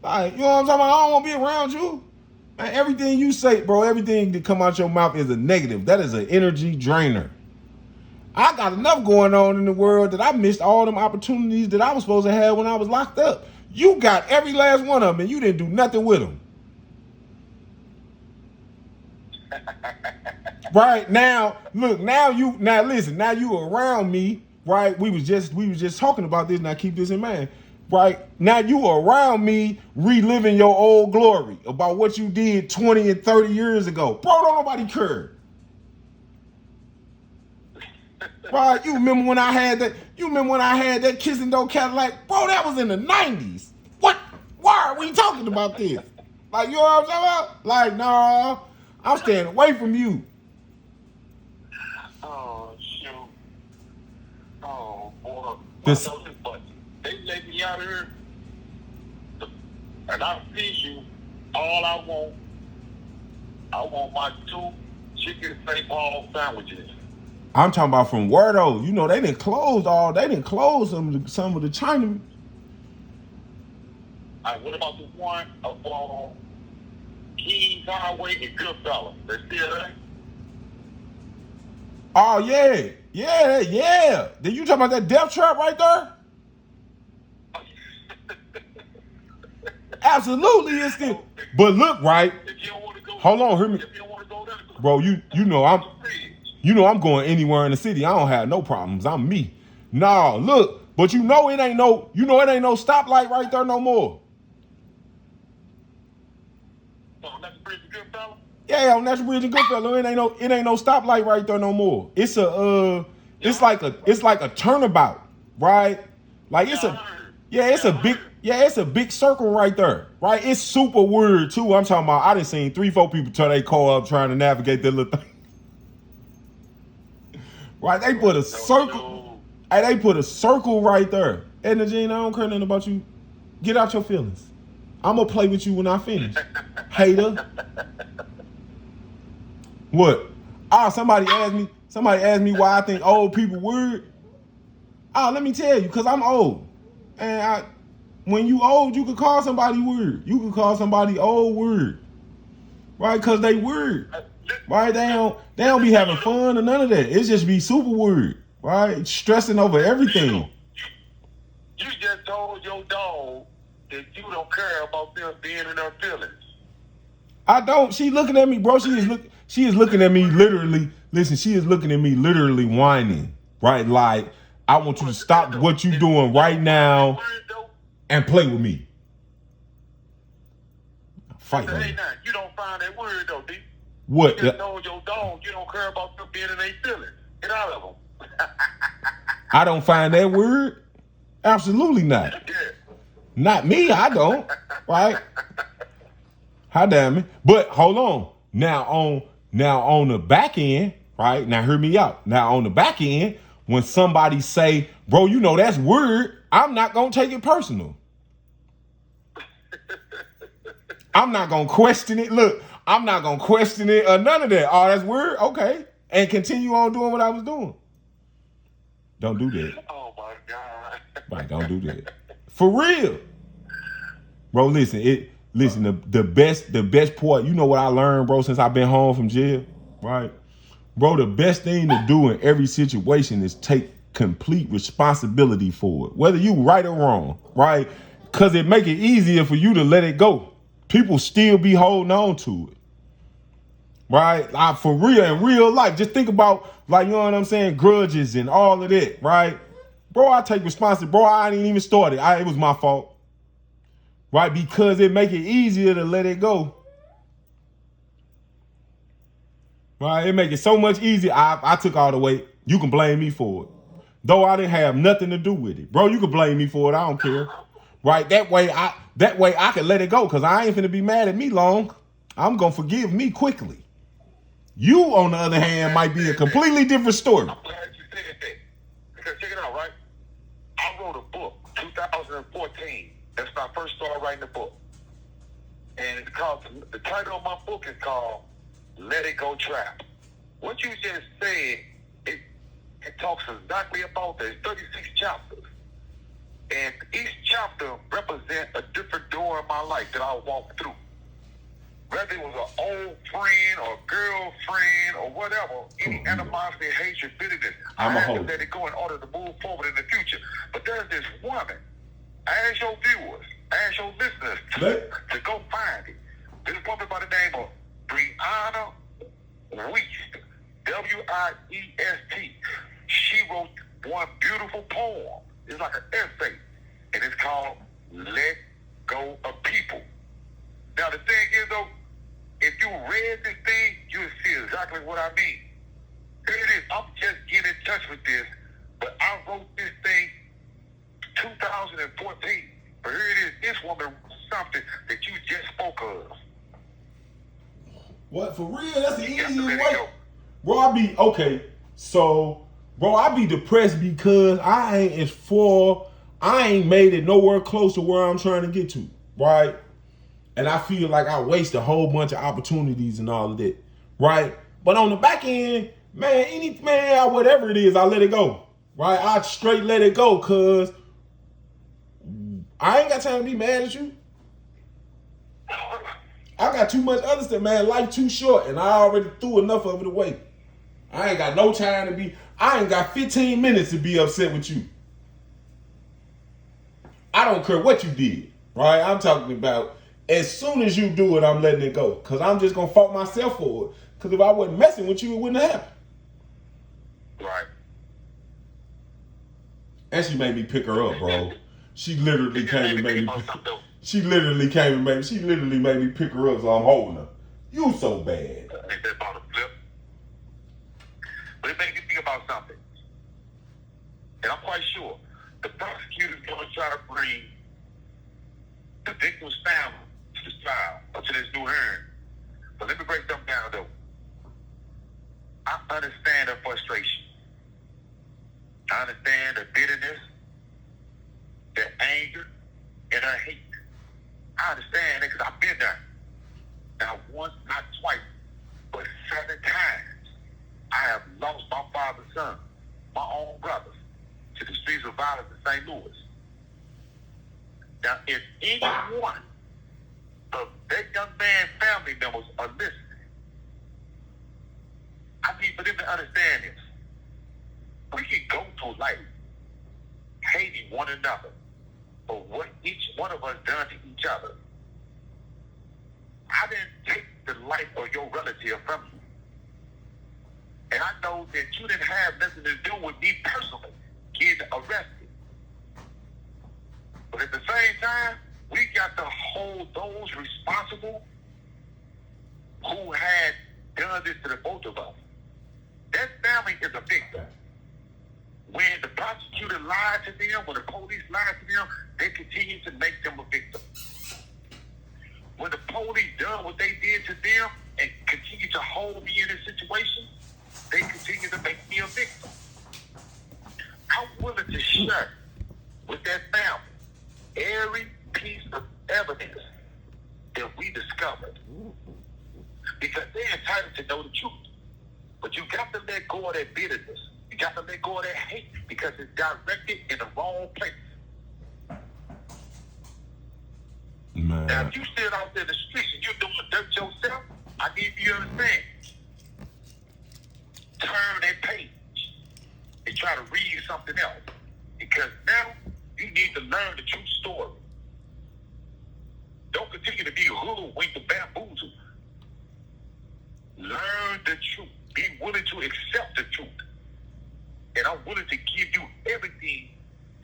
Like, you know what I'm talking about? I don't want to be around you. Man, everything you say, bro, everything that come out your mouth is a negative. That is an energy drainer. I got enough going on in the world that I missed all them opportunities that I was supposed to have when I was locked up. You got every last one of them, and you didn't do nothing with them. Right now, look, now you around me, right? We was just talking about this, and I keep this in mind. Right now, you around me reliving your old glory about what you did 20 and 30 years ago. Bro, don't nobody care. Right? You remember when I had that kissing door Cadillac? Bro, that was in the 90s. What? Why are we talking about this? Like, you know what I'm talking about? Like, nah, I'm staying away from you. Oh, shoot. Oh, boy. This- They let me out of here, and I feed you all I want my 2 chicken St. Paul sandwiches. I'm talking about from where though? You know, they didn't close some of the China. All right, what about the one on Kings Highway in Goodfellas? They still there? Oh yeah. Then you talking about that death trap right there? Absolutely, it's still. But look, right? If you don't want to go, Hold on, hear me, if you don't want to go there, bro. You know I'm going anywhere in the city. I don't have no problems. I'm me. Nah, look, but it ain't no stoplight right there no more. on that bridge, good fella. Yeah, on National Bridge in Goodfellow, it ain't no stoplight right there no more. It's like a turnabout, right? Like it's a big circle right there, right? It's super weird too. I'm talking about I done seen 3-4 people turn their car up trying to navigate that little thing. Right, they put a circle. Hey, they put a circle right there. Edna Jean, I don't care nothing about you. Get out your feelings. I'm gonna play with you when I finish. Hater. What? Somebody asked me why I think old people weird. Let me tell you, because I'm old. And when you old, you can call somebody weird. You can call somebody old weird. Right? Because they weird. Right? They don't be having fun or none of that. It's just be super weird. Right? Stressing over everything. You just told your dog that you don't care about them being in their feelings. I don't. She looking at me, bro. She is looking at me literally. Listen, she is looking at me literally whining. Right? Like, I want you to stop what you doing right now and play with me. Fight with me. Now, you don't find that weird though, D. What? You just told your dog you don't care about them being in their feelings. Get out of them. I don't find that weird. Absolutely not. Yeah. Not me. I don't. Right? How damn it? But hold on. Now on the back end, right? Now hear me out. Now on the back end, when somebody say, "Bro, you know that's weird," I'm not gonna take it personal. I'm not gonna question it. Look, I'm not gonna question it or none of that. Oh, that's weird. Okay, and continue on doing what I was doing. Don't do that. Oh my God. Right? Don't do that. For real, bro. Listen, the best part. You know what I learned, bro, since I've been home from jail, right? Bro, the best thing to do in every situation is take complete responsibility for it, whether you right or wrong, right? Because it make it easier for you to let it go. People still be holding on to it, right? Like, for real, in real life, just think about, like, you know what I'm saying, grudges and all of that, right? Bro, I take responsibility. Bro, I didn't even start it. It was my fault, right? Because it make it easier to let it go. Right, it make it so much easier. I took all the weight. You can blame me for it. Though I didn't have nothing to do with it. Bro, you can blame me for it. I don't care. Right? That way I can let it go, because I ain't finna be mad at me long. I'm gonna forgive me quickly. You, on the other hand, might be a completely different story. I'm glad you said that. Because check it out, right? I wrote a book, 2014. That's when I first started writing the book. And the title of my book is called Let It Go Trap. What you just said, it talks exactly about that. It's 36 chapters. And each chapter represents a different door in my life that I walked through. Whether it was an old friend or girlfriend or whatever, any animosity, hatred, bitterness, I had to let it go in order to move forward in the future. But there's this woman, ask your viewers, ask your listeners to go find it. This woman by the name of Brianna Wiest, Wiest. She wrote one beautiful poem. It's like an essay, and it's called Let Go of People. Now, the thing is, though, if you read this thing, you'll see exactly what I mean. Here it is. I'm just getting in touch with this, but I wrote this thing 2014. But here it is. This woman wrote something that you just spoke of. What, for real? That's the easiest way. Bro, I be depressed because I ain't made it nowhere close to where I'm trying to get to, right? And I feel like I waste a whole bunch of opportunities and all of that, right? But on the back end, whatever it is, I let it go, right? I straight let it go, because I ain't got time to be mad at you. I got too much other stuff, man. Life too short, and I already threw enough of it away. I ain't got no time I ain't got 15 minutes to be upset with you. I don't care what you did, right? I'm talking about As soon as you do it, I'm letting it go. Because I'm just going to fault myself for it. Because if I wasn't messing with you, it wouldn't have happened. Right. And she made me pick her up, bro. She literally came and made me She literally made me pick her up, so I'm holding her. You so bad. Ain't that about a flip? But it made me think about something. And I'm quite sure the prosecutor's going to try to bring the victim's family to this trial or to this new hearing. But let me break them down, though. I understand her frustration. I understand her bitterness, their anger, and her hate. I understand it because I've been there. Not once, not twice, but 7 times. I have lost my father's son, my own brothers, to the streets of violence in St. Louis. Now, if any one of that young man's family members are listening, I need for them to understand this. We can go through life hating one another for what each one of us done to each other. I didn't take the life of your relative from you. And I know that you didn't have nothing to do with me personally getting arrested. But at the same time, we got to hold those responsible who had done this to the both of us. That family is a victim. When the prosecutor lied to them, when the police lied to them, they continue to make them a victim. When the police done what they did to them and continue to hold me in this situation, they continue to make me a victim. I'm willing to share with that family every piece of evidence that we discovered. Because they're entitled to know the truth. But you got to let go of that bitterness. You got to let go of that hate because it's directed in the wrong place. Man. Now, if you sit out there in the streets and you're doing dirt yourself, I need you to understand. Turn that page and try to read something else. Because now you need to learn the true story. Don't continue to be hoodwinked and bamboozled. Learn the truth. Be willing to accept the truth. And I'm willing to give you everything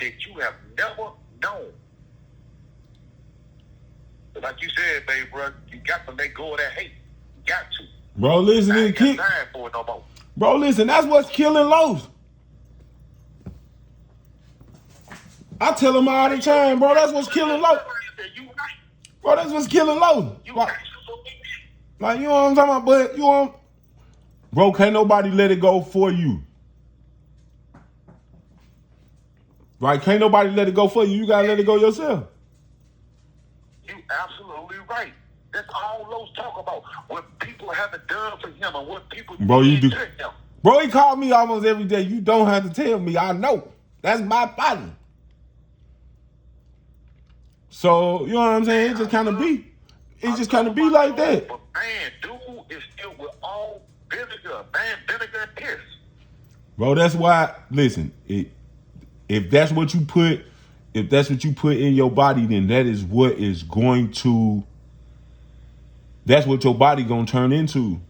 that you have never known. But like you said, baby, bro, you got to let go of that hate. You got to. Bro, listen, I ain't got time for it no more. Bro, listen, that's what's killing Los. I tell him all the time, bro, that's what's killing Los. Bro, that's what's killing Los. Like, you know what I'm talking about? But you know, bro, can't nobody let it go for you. Right? Can't nobody let it go for you. You gotta let it go yourself. You absolutely right. That's all those talk about. What people haven't done for him and what people Bro, you do. to him. Bro, he called me almost every day. You don't have to tell me. I know. That's my partner. So, you know what I'm saying? It just kind of be. It just kind of be like that. But man, dude is still with all vinegar. Man, vinegar and piss. Bro, that's why, listen, if that's what you put in your body, then that is what is going to, that's what your body gonna turn into.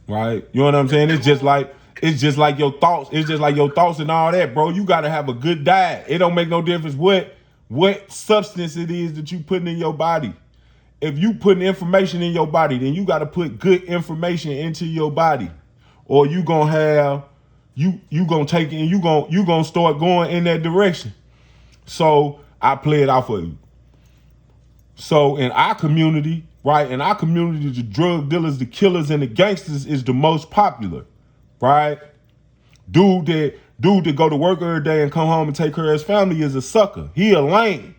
Right? You know what I'm saying? It's just like your thoughts. It's just like your thoughts and all that, bro. You gotta have a good diet. It don't make no difference what substance it is that you putting in your body. If you putting information in your body, then you gotta put good information into your body. Or you gonna have you gonna take it and you gonna start going in that direction. So I play it out for you. So in our community, right? In our community, the drug dealers, the killers, and the gangsters is the most popular, right? Dude that go to work every day and come home and take care of his family is a sucker. He a lame.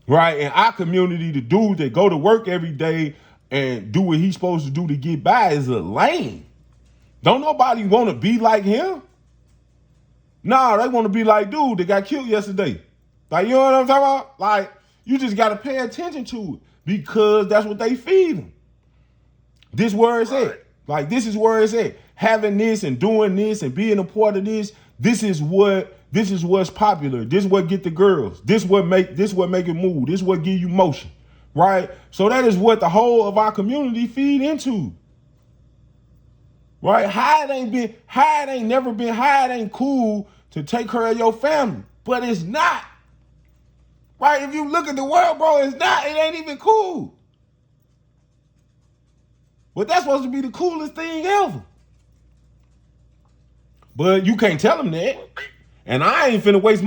Right? In our community, the dude that go to work every day and do what he's supposed to do to get by is a lame. Don't nobody want to be like him. Nah, they want to be like dude that got killed yesterday. Like, you know what I'm talking about? Like, you just got to pay attention to it because that's what they feed them. This where it's at. Like, this is where it's at. Having this and doing this and being a part of this, this is what This is what's popular. This what get the girls. This what make it move. This what give you motion, right? So that is what the whole of our community feed into, right? How it ain't cool to take care of your family, but it's not, right? If you look at the world, bro, it's not. It ain't even cool. But that's supposed to be the coolest thing ever. But you can't tell them that. And I ain't finna waste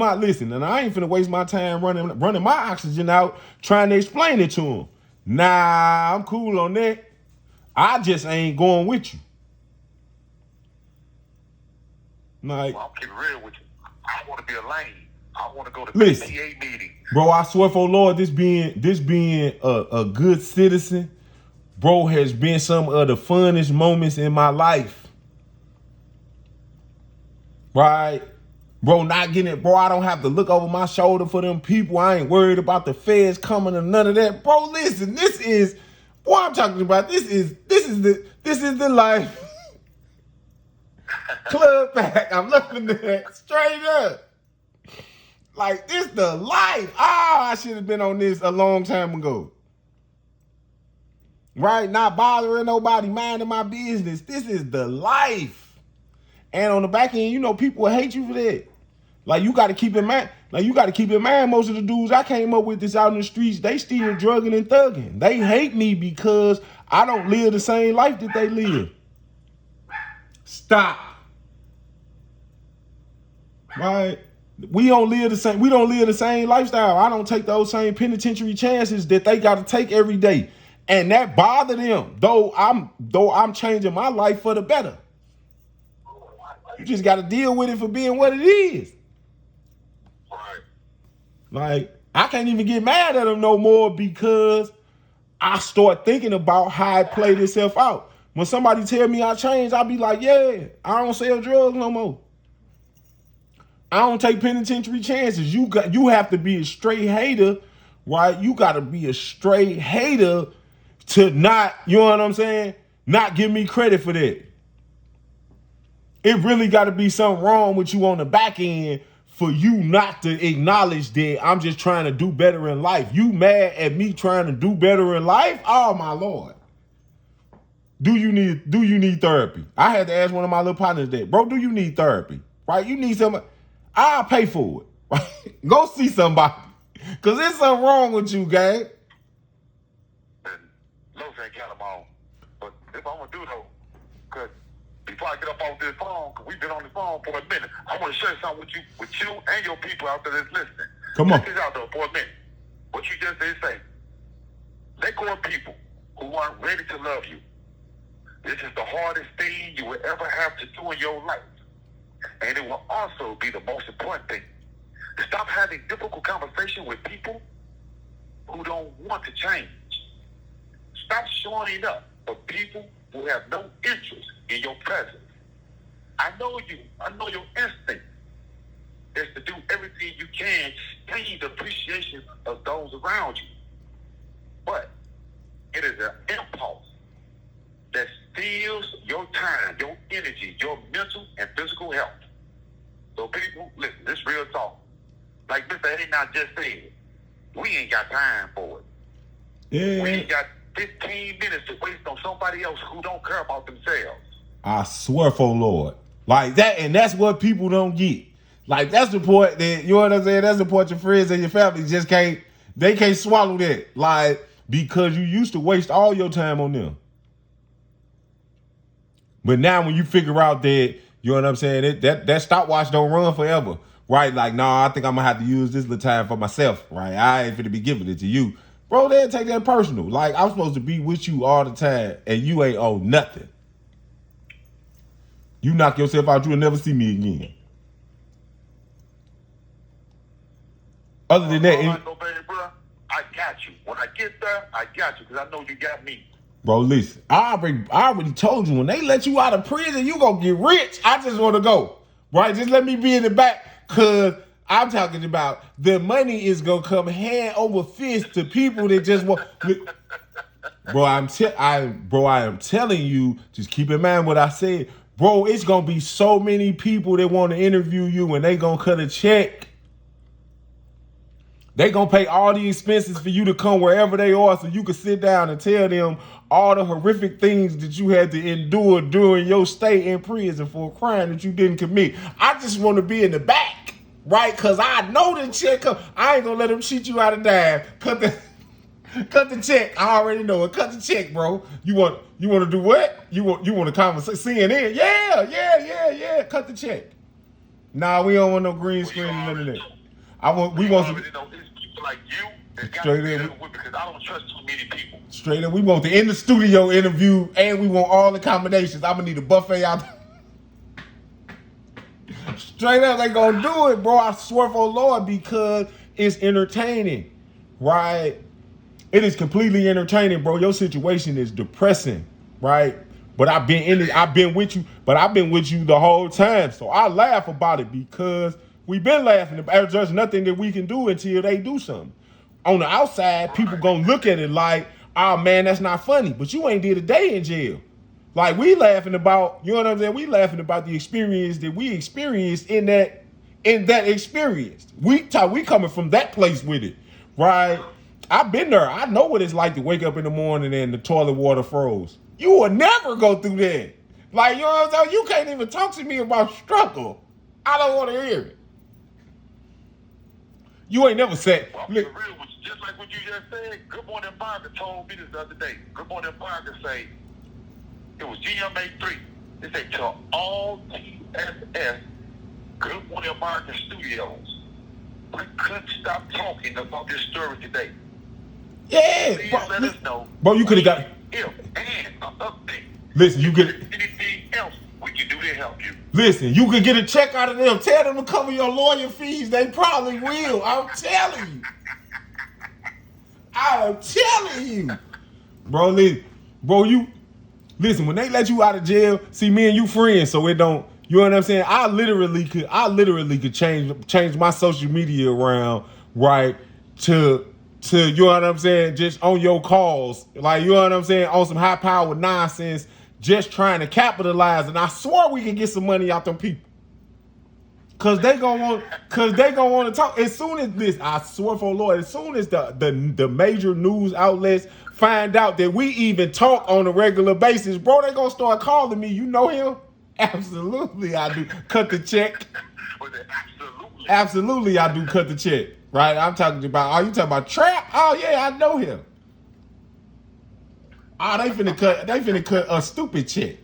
my time running my oxygen out trying to explain it to them. Nah, I'm cool on that. I just ain't going with you. Like, Well, I'm keeping real with you. I want to be a lane. I want to go to listen, PTA meeting. Bro, I swear for Lord, this being a good citizen, bro, has been some of the funnest moments in my life. Right? Bro, not getting it, bro. I don't have to look over my shoulder for them people. I ain't worried about the feds coming or none of that. Bro, listen, this is what I'm talking about. This is the life. Club back. I'm looking at that straight up. Like, this the life. I should have been on this a long time ago. Right? Not bothering nobody, minding my business. This is the life. And on the back end, you know, people will hate you for that. Like, you got to keep in mind. Most of the dudes I came up with this out in the streets, they still drugging and thugging. They hate me because I don't live the same life that they live. Stop. Right? We don't live the same lifestyle. I don't take those same penitentiary chances that they got to take every day. And that bothered them, though I'm changing my life for the better. You just got to deal with it for being what it is. Like, I can't even get mad at them no more because I start thinking about how it played itself out. When somebody tell me I changed, I'll be like, yeah, I don't sell drugs no more. I don't take penitentiary chances. You have to be a straight hater, right? You got to be a straight hater to not, you know what I'm saying? Not give me credit for that. It really got to be something wrong with you on the back end for you not to acknowledge that I'm just trying to do better in life. You mad at me trying to do better in life? Oh my Lord. Do you need therapy? I had to ask one of my little partners that, bro, do you need therapy? Right? You need somebody. I'll pay for it. Right? Go see somebody. Cause there's something wrong with you, gang. And Los ain't got them on. But if I'm gonna do though, cause before I get up off this phone, because we've been on the phone for a minute, I want to share something with you and your people out there that's listening. Come on. Check this out, though, for a minute. What you just did say. Let go of people who aren't ready to love you. This is the hardest thing you will ever have to do in your life. And it will also be the most important thing. Stop having difficult conversation with people who don't want to change. Stop showing up for people who have no interest in your presence. I know your instinct is to do everything you can to gain the appreciation of those around you. But it is an impulse that steals your time, your energy, your mental and physical health. So people, listen, this real talk. Like Mr. A just said, we ain't got time for it. Yeah. We ain't got 15 minutes to waste on somebody else who don't care about themselves. I swear for Lord. Like that, and that's what people don't get. Like, that's the point that, you know what I'm saying? That's the point your friends and your family just can't swallow that. Like, because you used to waste all your time on them. But now when you figure out that, you know what I'm saying, that stopwatch don't run forever, right? Like, I think I'm going to have to use this little time for myself, right? I ain't finna be giving it to you. Bro, they take that personal. Like, I'm supposed to be with you all the time, and you ain't owe nothing. You knock yourself out, you'll never see me again. Other than that, I got you. When I get there, I got you, because I know you got me. Bro, listen, I already told you, when they let you out of prison, you gonna get rich. I just want to go, right? Just let me be in the back, because I'm talking about the money is gonna come hand over fist to people that just want. Bro, I am telling you, just keep in mind what I said. Bro, it's gonna be so many people that want to interview you and they gonna cut a check. They gonna pay all the expenses for you to come wherever they are so you can sit down and tell them all the horrific things that you had to endure during your stay in prison for a crime that you didn't commit. I just want to be in the back, right? Because I know the check come. I ain't gonna let them cheat you out of dime. Cut the check. I already know it. Cut the check, bro. You want to do what? You want to conversate? CNN? Yeah. Cut the check. Nah, we don't want no green screen and none of that. We want some. It's people like you that got Straight to in. deal with because I don't trust too many people. Straight up, we want the in the studio interview and we want all accommodations. I'm gonna need a buffet out there. Straight up, they gonna do it, bro. I swear for Lord, because it's entertaining, right? It is completely entertaining, bro. Your situation is depressing, right? But I've been in it. I've been with you, but I've been with you the whole time. So I laugh about it because we've been laughing about it. There's nothing that we can do until they do something. On the outside, people gonna look at it like, oh man, that's not funny. But you ain't did a day in jail. Like we laughing about, you know what I'm saying? We laughing about the experience that we experienced in that experience. We coming from that place with it, right? I've been there. I know what it's like to wake up in the morning and the toilet water froze. You will never go through that. Like, you know what I'm saying? You can't even talk to me about struggle. I don't want to hear it. You ain't never said. Well, for real, just like what you just said, Good Morning America told me this the other day. Good Morning America say, it was GMA 3. They say to all TSS, Good Morning America Studios, we couldn't stop talking about this story today. Yeah, Please bro, let us know. Bro, you could have got. If and an update. Listen, you get. Anything else we can do to help you. Listen, you could get a check out of them. Tell them to cover your lawyer fees. They probably will. I'm telling you. I'm telling you. Bro, you listen, when they let you out of jail, see me and you friends, so it don't, you know what I'm saying? I literally could change my social media around, right, to you know what I'm saying, just on your calls. Like, you know what I'm saying, on some high powered nonsense, just trying to capitalize. And I swear we can get some money out them people. Cause they gonna want to talk. As soon as this, I swear for Lord, as soon as the major news outlets find out that we even talk on a regular basis, bro, they gonna start calling me. You know him? Absolutely, I do. Cut the check. Absolutely, I do cut the check. Right? I'm talking about. Are you talking about Trap? Oh yeah, I know him. Oh, they finna cut a stupid check.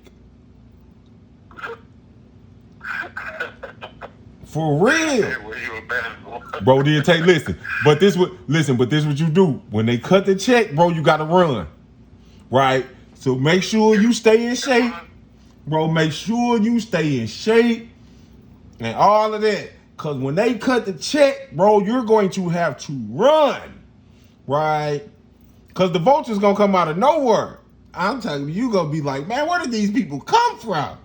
For real. Bro, listen, but this what you do. When they cut the check, bro, you gotta run. Right? So make sure you stay in shape. Bro, make sure you stay in shape and all of that. Cause when they cut the check, bro, you're going to have to run. Right? Cause the vulture's gonna come out of nowhere. I'm telling you, you're gonna be like, man, where did these people come from?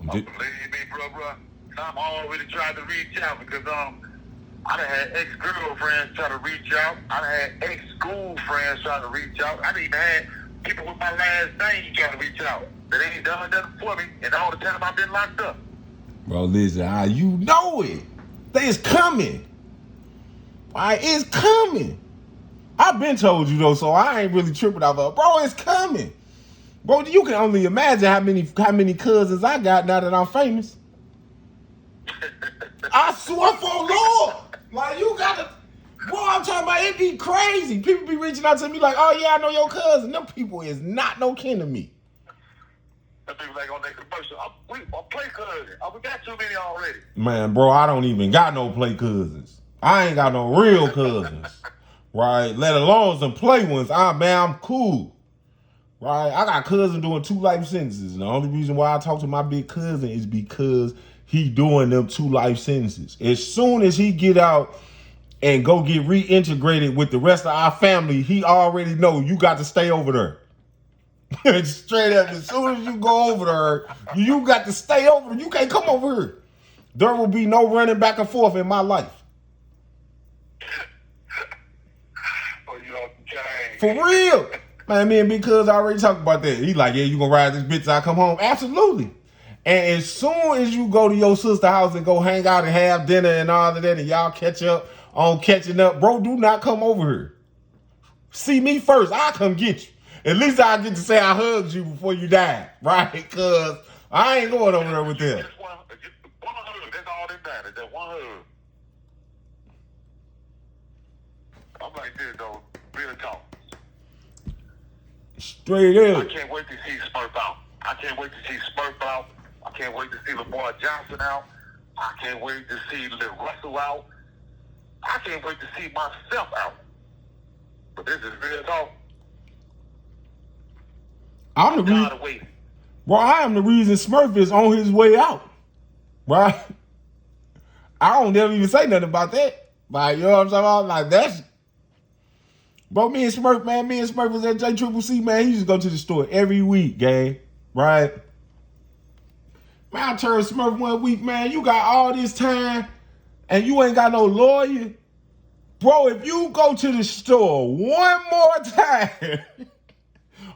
Believe me, bro. I'm already trying to reach out because I done had ex-girlfriends try to reach out. I done had ex-school friends try to reach out. I done even had people with my last name try to reach out. That ain't done nothing for me, and all the time I've been locked up. Bro, listen, you know it. It's coming. Why, it's coming. I've been told you though, so I ain't really tripping out of it. Bro, it's coming. Bro, you can only imagine how many cousins I got now that I'm famous. I swear for Lord. Like, you gotta, bro, I'm talking about, it be crazy. People be reaching out to me like, oh yeah, I know your cousin. Them people is not no kin to me. Them people like on that commercial, we play cousin. We got too many already. Man, bro, I don't even got no play cousins. I ain't got no real cousins. Right? Let alone some play ones. I'm cool. Right? I got cousins doing 2 life sentences. And the only reason why I talk to my big cousin is because he doing them 2 life sentences. As soon as he get out and go get reintegrated with the rest of our family, he already know you got to stay over there. Straight up, as soon as you go over there, you got to stay over there. You can't come over here. There will be no running back and forth in my life. Oh, you know, For real. Man, me and Big Cuz already talked about that. He like, yeah, you gonna ride this bitch till I come home? Absolutely. And as soon as you go to your sister's house and go hang out and have dinner and all of that, and y'all catch up on catching up, bro, do not come over here. See me first. I'll come get you. At least I get to say I hugged you before you died, right? Because I ain't going over there with them. Just one hug. That's all that matters. That one hug. I'm like this, though. Real talk. Straight I up. can't wait to see Smurf out. I can't wait to see Smurf out. I can't wait to see Lamar Johnson out. I can't wait to see Lil Russell out. I can't wait to see myself out. But this is real talk. I'm the reason. Tired of waiting. Well, I am the reason Smurf is on his way out. Right? I don't never even say nothing about that. Like, you know what I'm talking about? Like, that's... Bro, me and Smurf was at JCCC, man. He used to go to the store every week, gang. Right? Man, I turned Smurf one week, man. You got all this time and you ain't got no lawyer. Bro, if you go to the store one more time,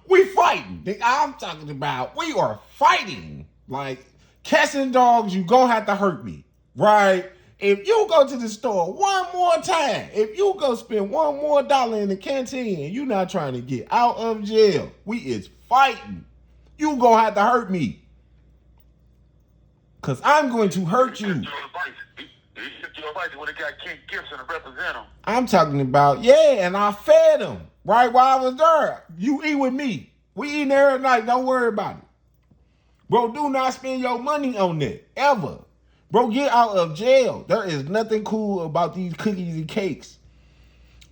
we fighting. I'm talking about we are fighting. Like, cats and dogs, you gonna have to hurt me. Right? If you go to the store one more time, if you go spend one more dollar in the canteen and you not trying to get out of jail, we is fighting. You gonna have to hurt me. Because I'm going to hurt you. He took your advice when he got King Gibson to represent him. I'm talking about, yeah, and I fed him right while I was there. You eat with me. We eating every night. Don't worry about it. Bro, do not spend your money on that, ever. Bro, get out of jail. There is nothing cool about these cookies and cakes.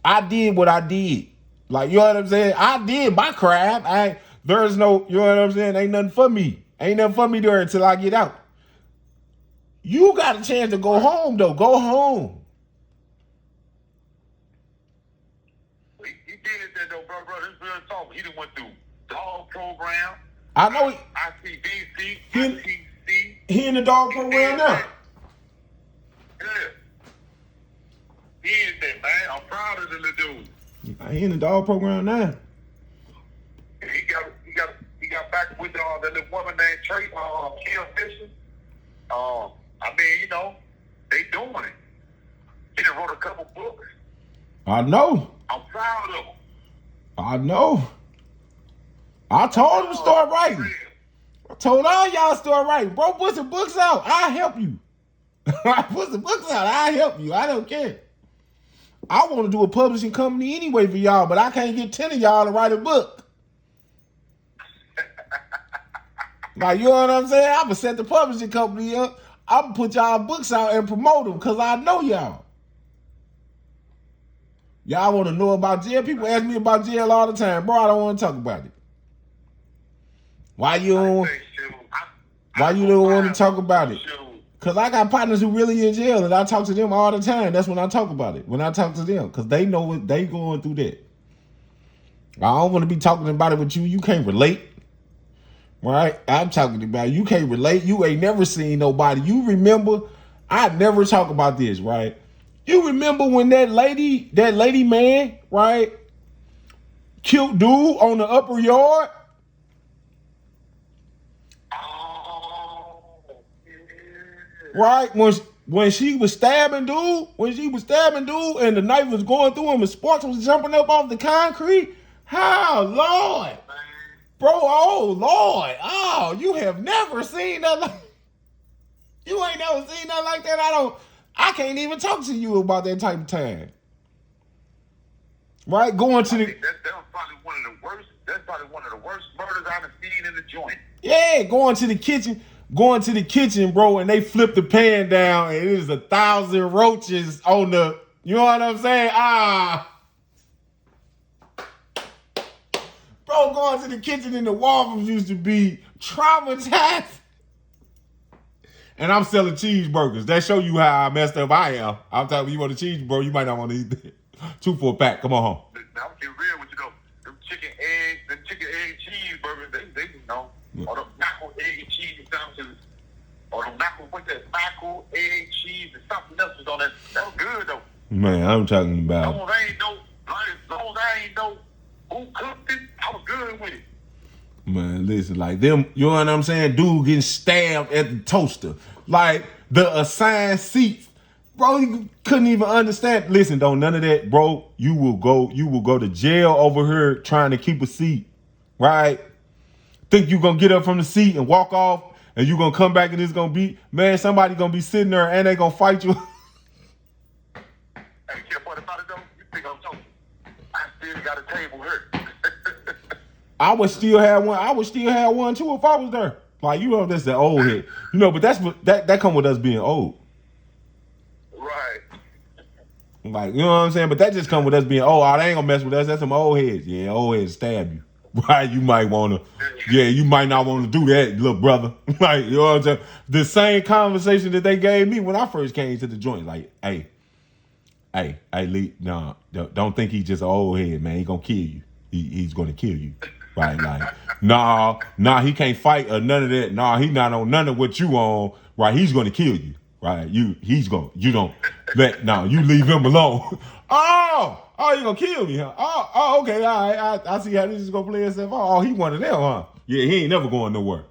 I did what I did. Like, you know what I'm saying? I did my crime. There's no, you know what I'm saying? Ain't nothing for me. Ain't nothing for me there until I get out. You got a chance to go home, though. Go home. He did that, though, bro. This real talk. He done went through dog program. I know ICBC, he ITC. in the dog program now. Yeah. He is that, man. I'm proud of the little dude. He in the dog program now. He got back with that little woman named Trey, Kim Fisher. I mean, you know, they doing it. He done wrote a couple books. I know. I'm proud of him. I know. I told him to start writing. I told all y'all to start writing. Bro, put some books out. I'll help you. Put some books out. I'll help you. I don't care. I want to do a publishing company anyway for y'all, but I can't get 10 of y'all to write a book. Like, you know what I'm saying? I'm going to set the publishing company up. I'm going to put y'all books out and promote them because I know y'all. Y'all want to know about jail? People ask me about jail all the time. Bro, I don't want to talk about it. Why you don't want to talk about it? Because I got partners who really in jail and I talk to them all the time. That's when I talk about it. When I talk to them. Because they know what they going through that. I don't want to be talking about it with you. You can't relate. Right? I'm talking about you can't relate. You ain't never seen nobody. You remember, I never talk about this, right? You remember when that lady man, right, killed dude on the upper yard? Oh, yeah. Right? When she was stabbing dude, and the knife was going through him and sparks was jumping up off the concrete. How, Lord? Bro, oh, Lord. Oh, you have never seen that. You ain't never seen nothing like that. I can't even talk to you about that type of time. Right? Going to the... That's probably one of the worst. That's probably one of the worst murders I've seen in the joint. Yeah, going to the kitchen, bro, and they flip the pan down, and it is 1,000 roaches on the... You know what I'm saying? Bro, going to the kitchen and the waffles used to be traumatized. And I'm selling cheeseburgers. That show you how messed up I am. I'm talking, you want a cheeseburger, you might not want to eat that. 2 for a pack. Come on home. Now, I'm getting real with you, though. Them chicken egg cheeseburgers, they you know, or them mackerel egg cheese sandwiches, or them mackerel egg cheese and something else was on that. That was good, though. Man, I'm talking about... As long as I ain't know who cooked it, I was listen, like them, you know what I'm saying? Dude getting stabbed at the toaster. Like the assigned seats. Bro, you couldn't even understand. Listen, don't none of that, bro. You will go to jail over here trying to keep a seat. Right? Think you gonna get up from the seat and walk off and you gonna come back and it's gonna be, man, somebody gonna be sitting there and they gonna fight you. Hey, get what about it though? You think I'm joking? I still got a table here. I would still have one. I would still have one too if I was there. Like, you know, that's the old head. You know, but that come with us being old. Right. Like, you know what I'm saying? But that just come with us being old. Oh, they ain't gonna mess with us. That's some old heads. Yeah, old heads stab you. Right? You might wanna, yeah, you might not want to do that, little brother. Like, you know what I'm saying? The same conversation that they gave me when I first came to the joint. Like, hey, Lee, nah, don't think he's just an old head, man. He gonna kill you. He's gonna kill you. Right? Like, nah, he can't fight or none of that. Nah, he not on none of what you on. Right? He's gonna kill you. Right? You don't you leave him alone. Oh, you gonna kill me, huh? Oh, okay, all right. I see how this is gonna play itself. Oh, he one of them, huh? Yeah, he ain't never going nowhere.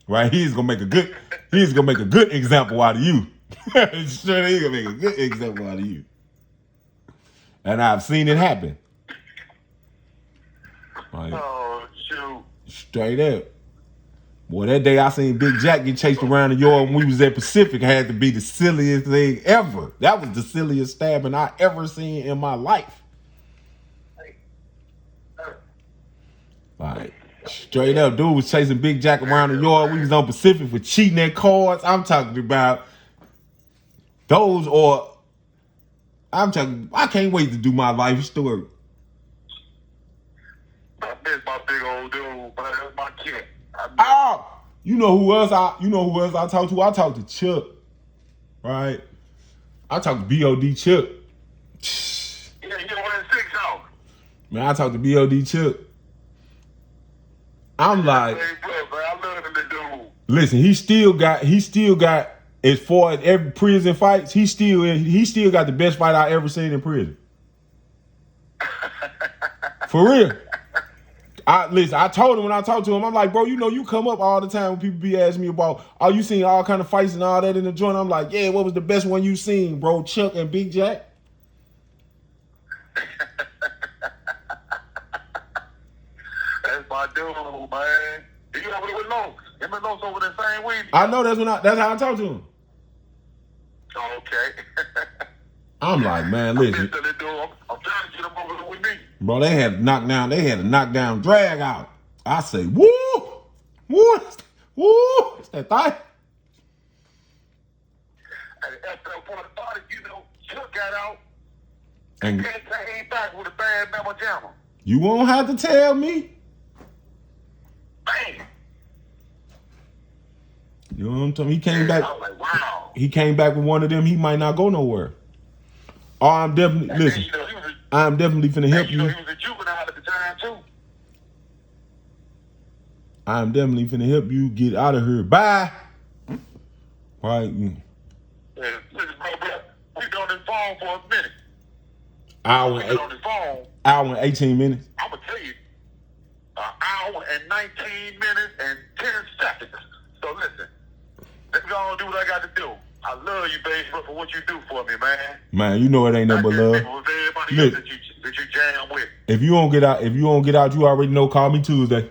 Right? He's gonna make a good example out of you. Sure, he's gonna make a good example out of you. And I've seen it happen. Like, Oh, shoot. straight up. Boy, that day I seen Big Jack get chased around the yard when we was at Pacific had to be the silliest thing ever. That was the silliest stabbing I ever seen in my life. Like, straight up, dude was chasing Big Jack around the yard. We was on Pacific for cheating at cards. I'm talking about those, or I can't wait to do my life story. I miss my big old dude, man. That's my kid. You know who else I talked to? I talked to Chuck, right? I talked to B.O.D. Chuck. Yeah, you know what that 6 out. Man, I talked to B.O.D. Chuck. I'm like, Hey, bro, man, I love him, the dude. listen, he still got, as far as every prison fights, he still got the best fight I ever seen in prison. For real. I told him when I talked to him, I'm like, bro, you know, you come up all the time when people be asking me about, oh, you seen all kind of fights and all that in the joint. I'm like, yeah, what was the best one you seen, bro? Chuck and Big Jack? That's my dude, man. You over there with Los. Him and Los over the same week. I know that's how I talked to him. Okay. I'm like, man, listen. I'm trying to get him over there with me. Bro, they had a knockdown drag out. I say, woo! It's that thing. And after the party, you know, Chuck got out. And Came back with a bad mama jammer. you won't have to tell me. Bang! You know what I'm talking? He came back. I was like, wow. He came back with one of them. He might not go nowhere. Oh, I'm definitely listen. You know, I'm definitely finna help you know, you. he was a juvenile at the time, too. I'm definitely finna help you get out of here. Bye. Right. Yeah, listen, bro, we been on this phone for a minute. Hour and 18 minutes. I'm going to tell you, an hour and 19 minutes and 10 seconds. So listen, let me go on and do what I got to do. I love you, baby, for what you do for me, man. Man, you know it ain't nothing but love. With everybody else that you jam with. If you don't get out, you already know. Call me Tuesday.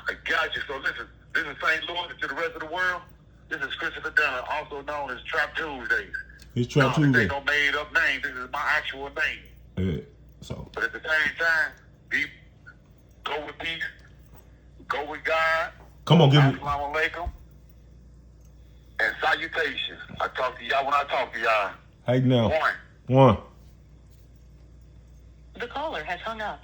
I got you. So listen, this is St. Louis to the rest of the world. This is Christopher Dunn, also known as Trap Tuesdays. It's Trap This Tuesday. ain't no made up name. This is my actual name. Yeah. So But at the same time, go with peace, go with God. come on, give me. Assalamu alaikum. And salutations. I talk to y'all when I talk to y'all. Hey now. One. One. The caller has hung up.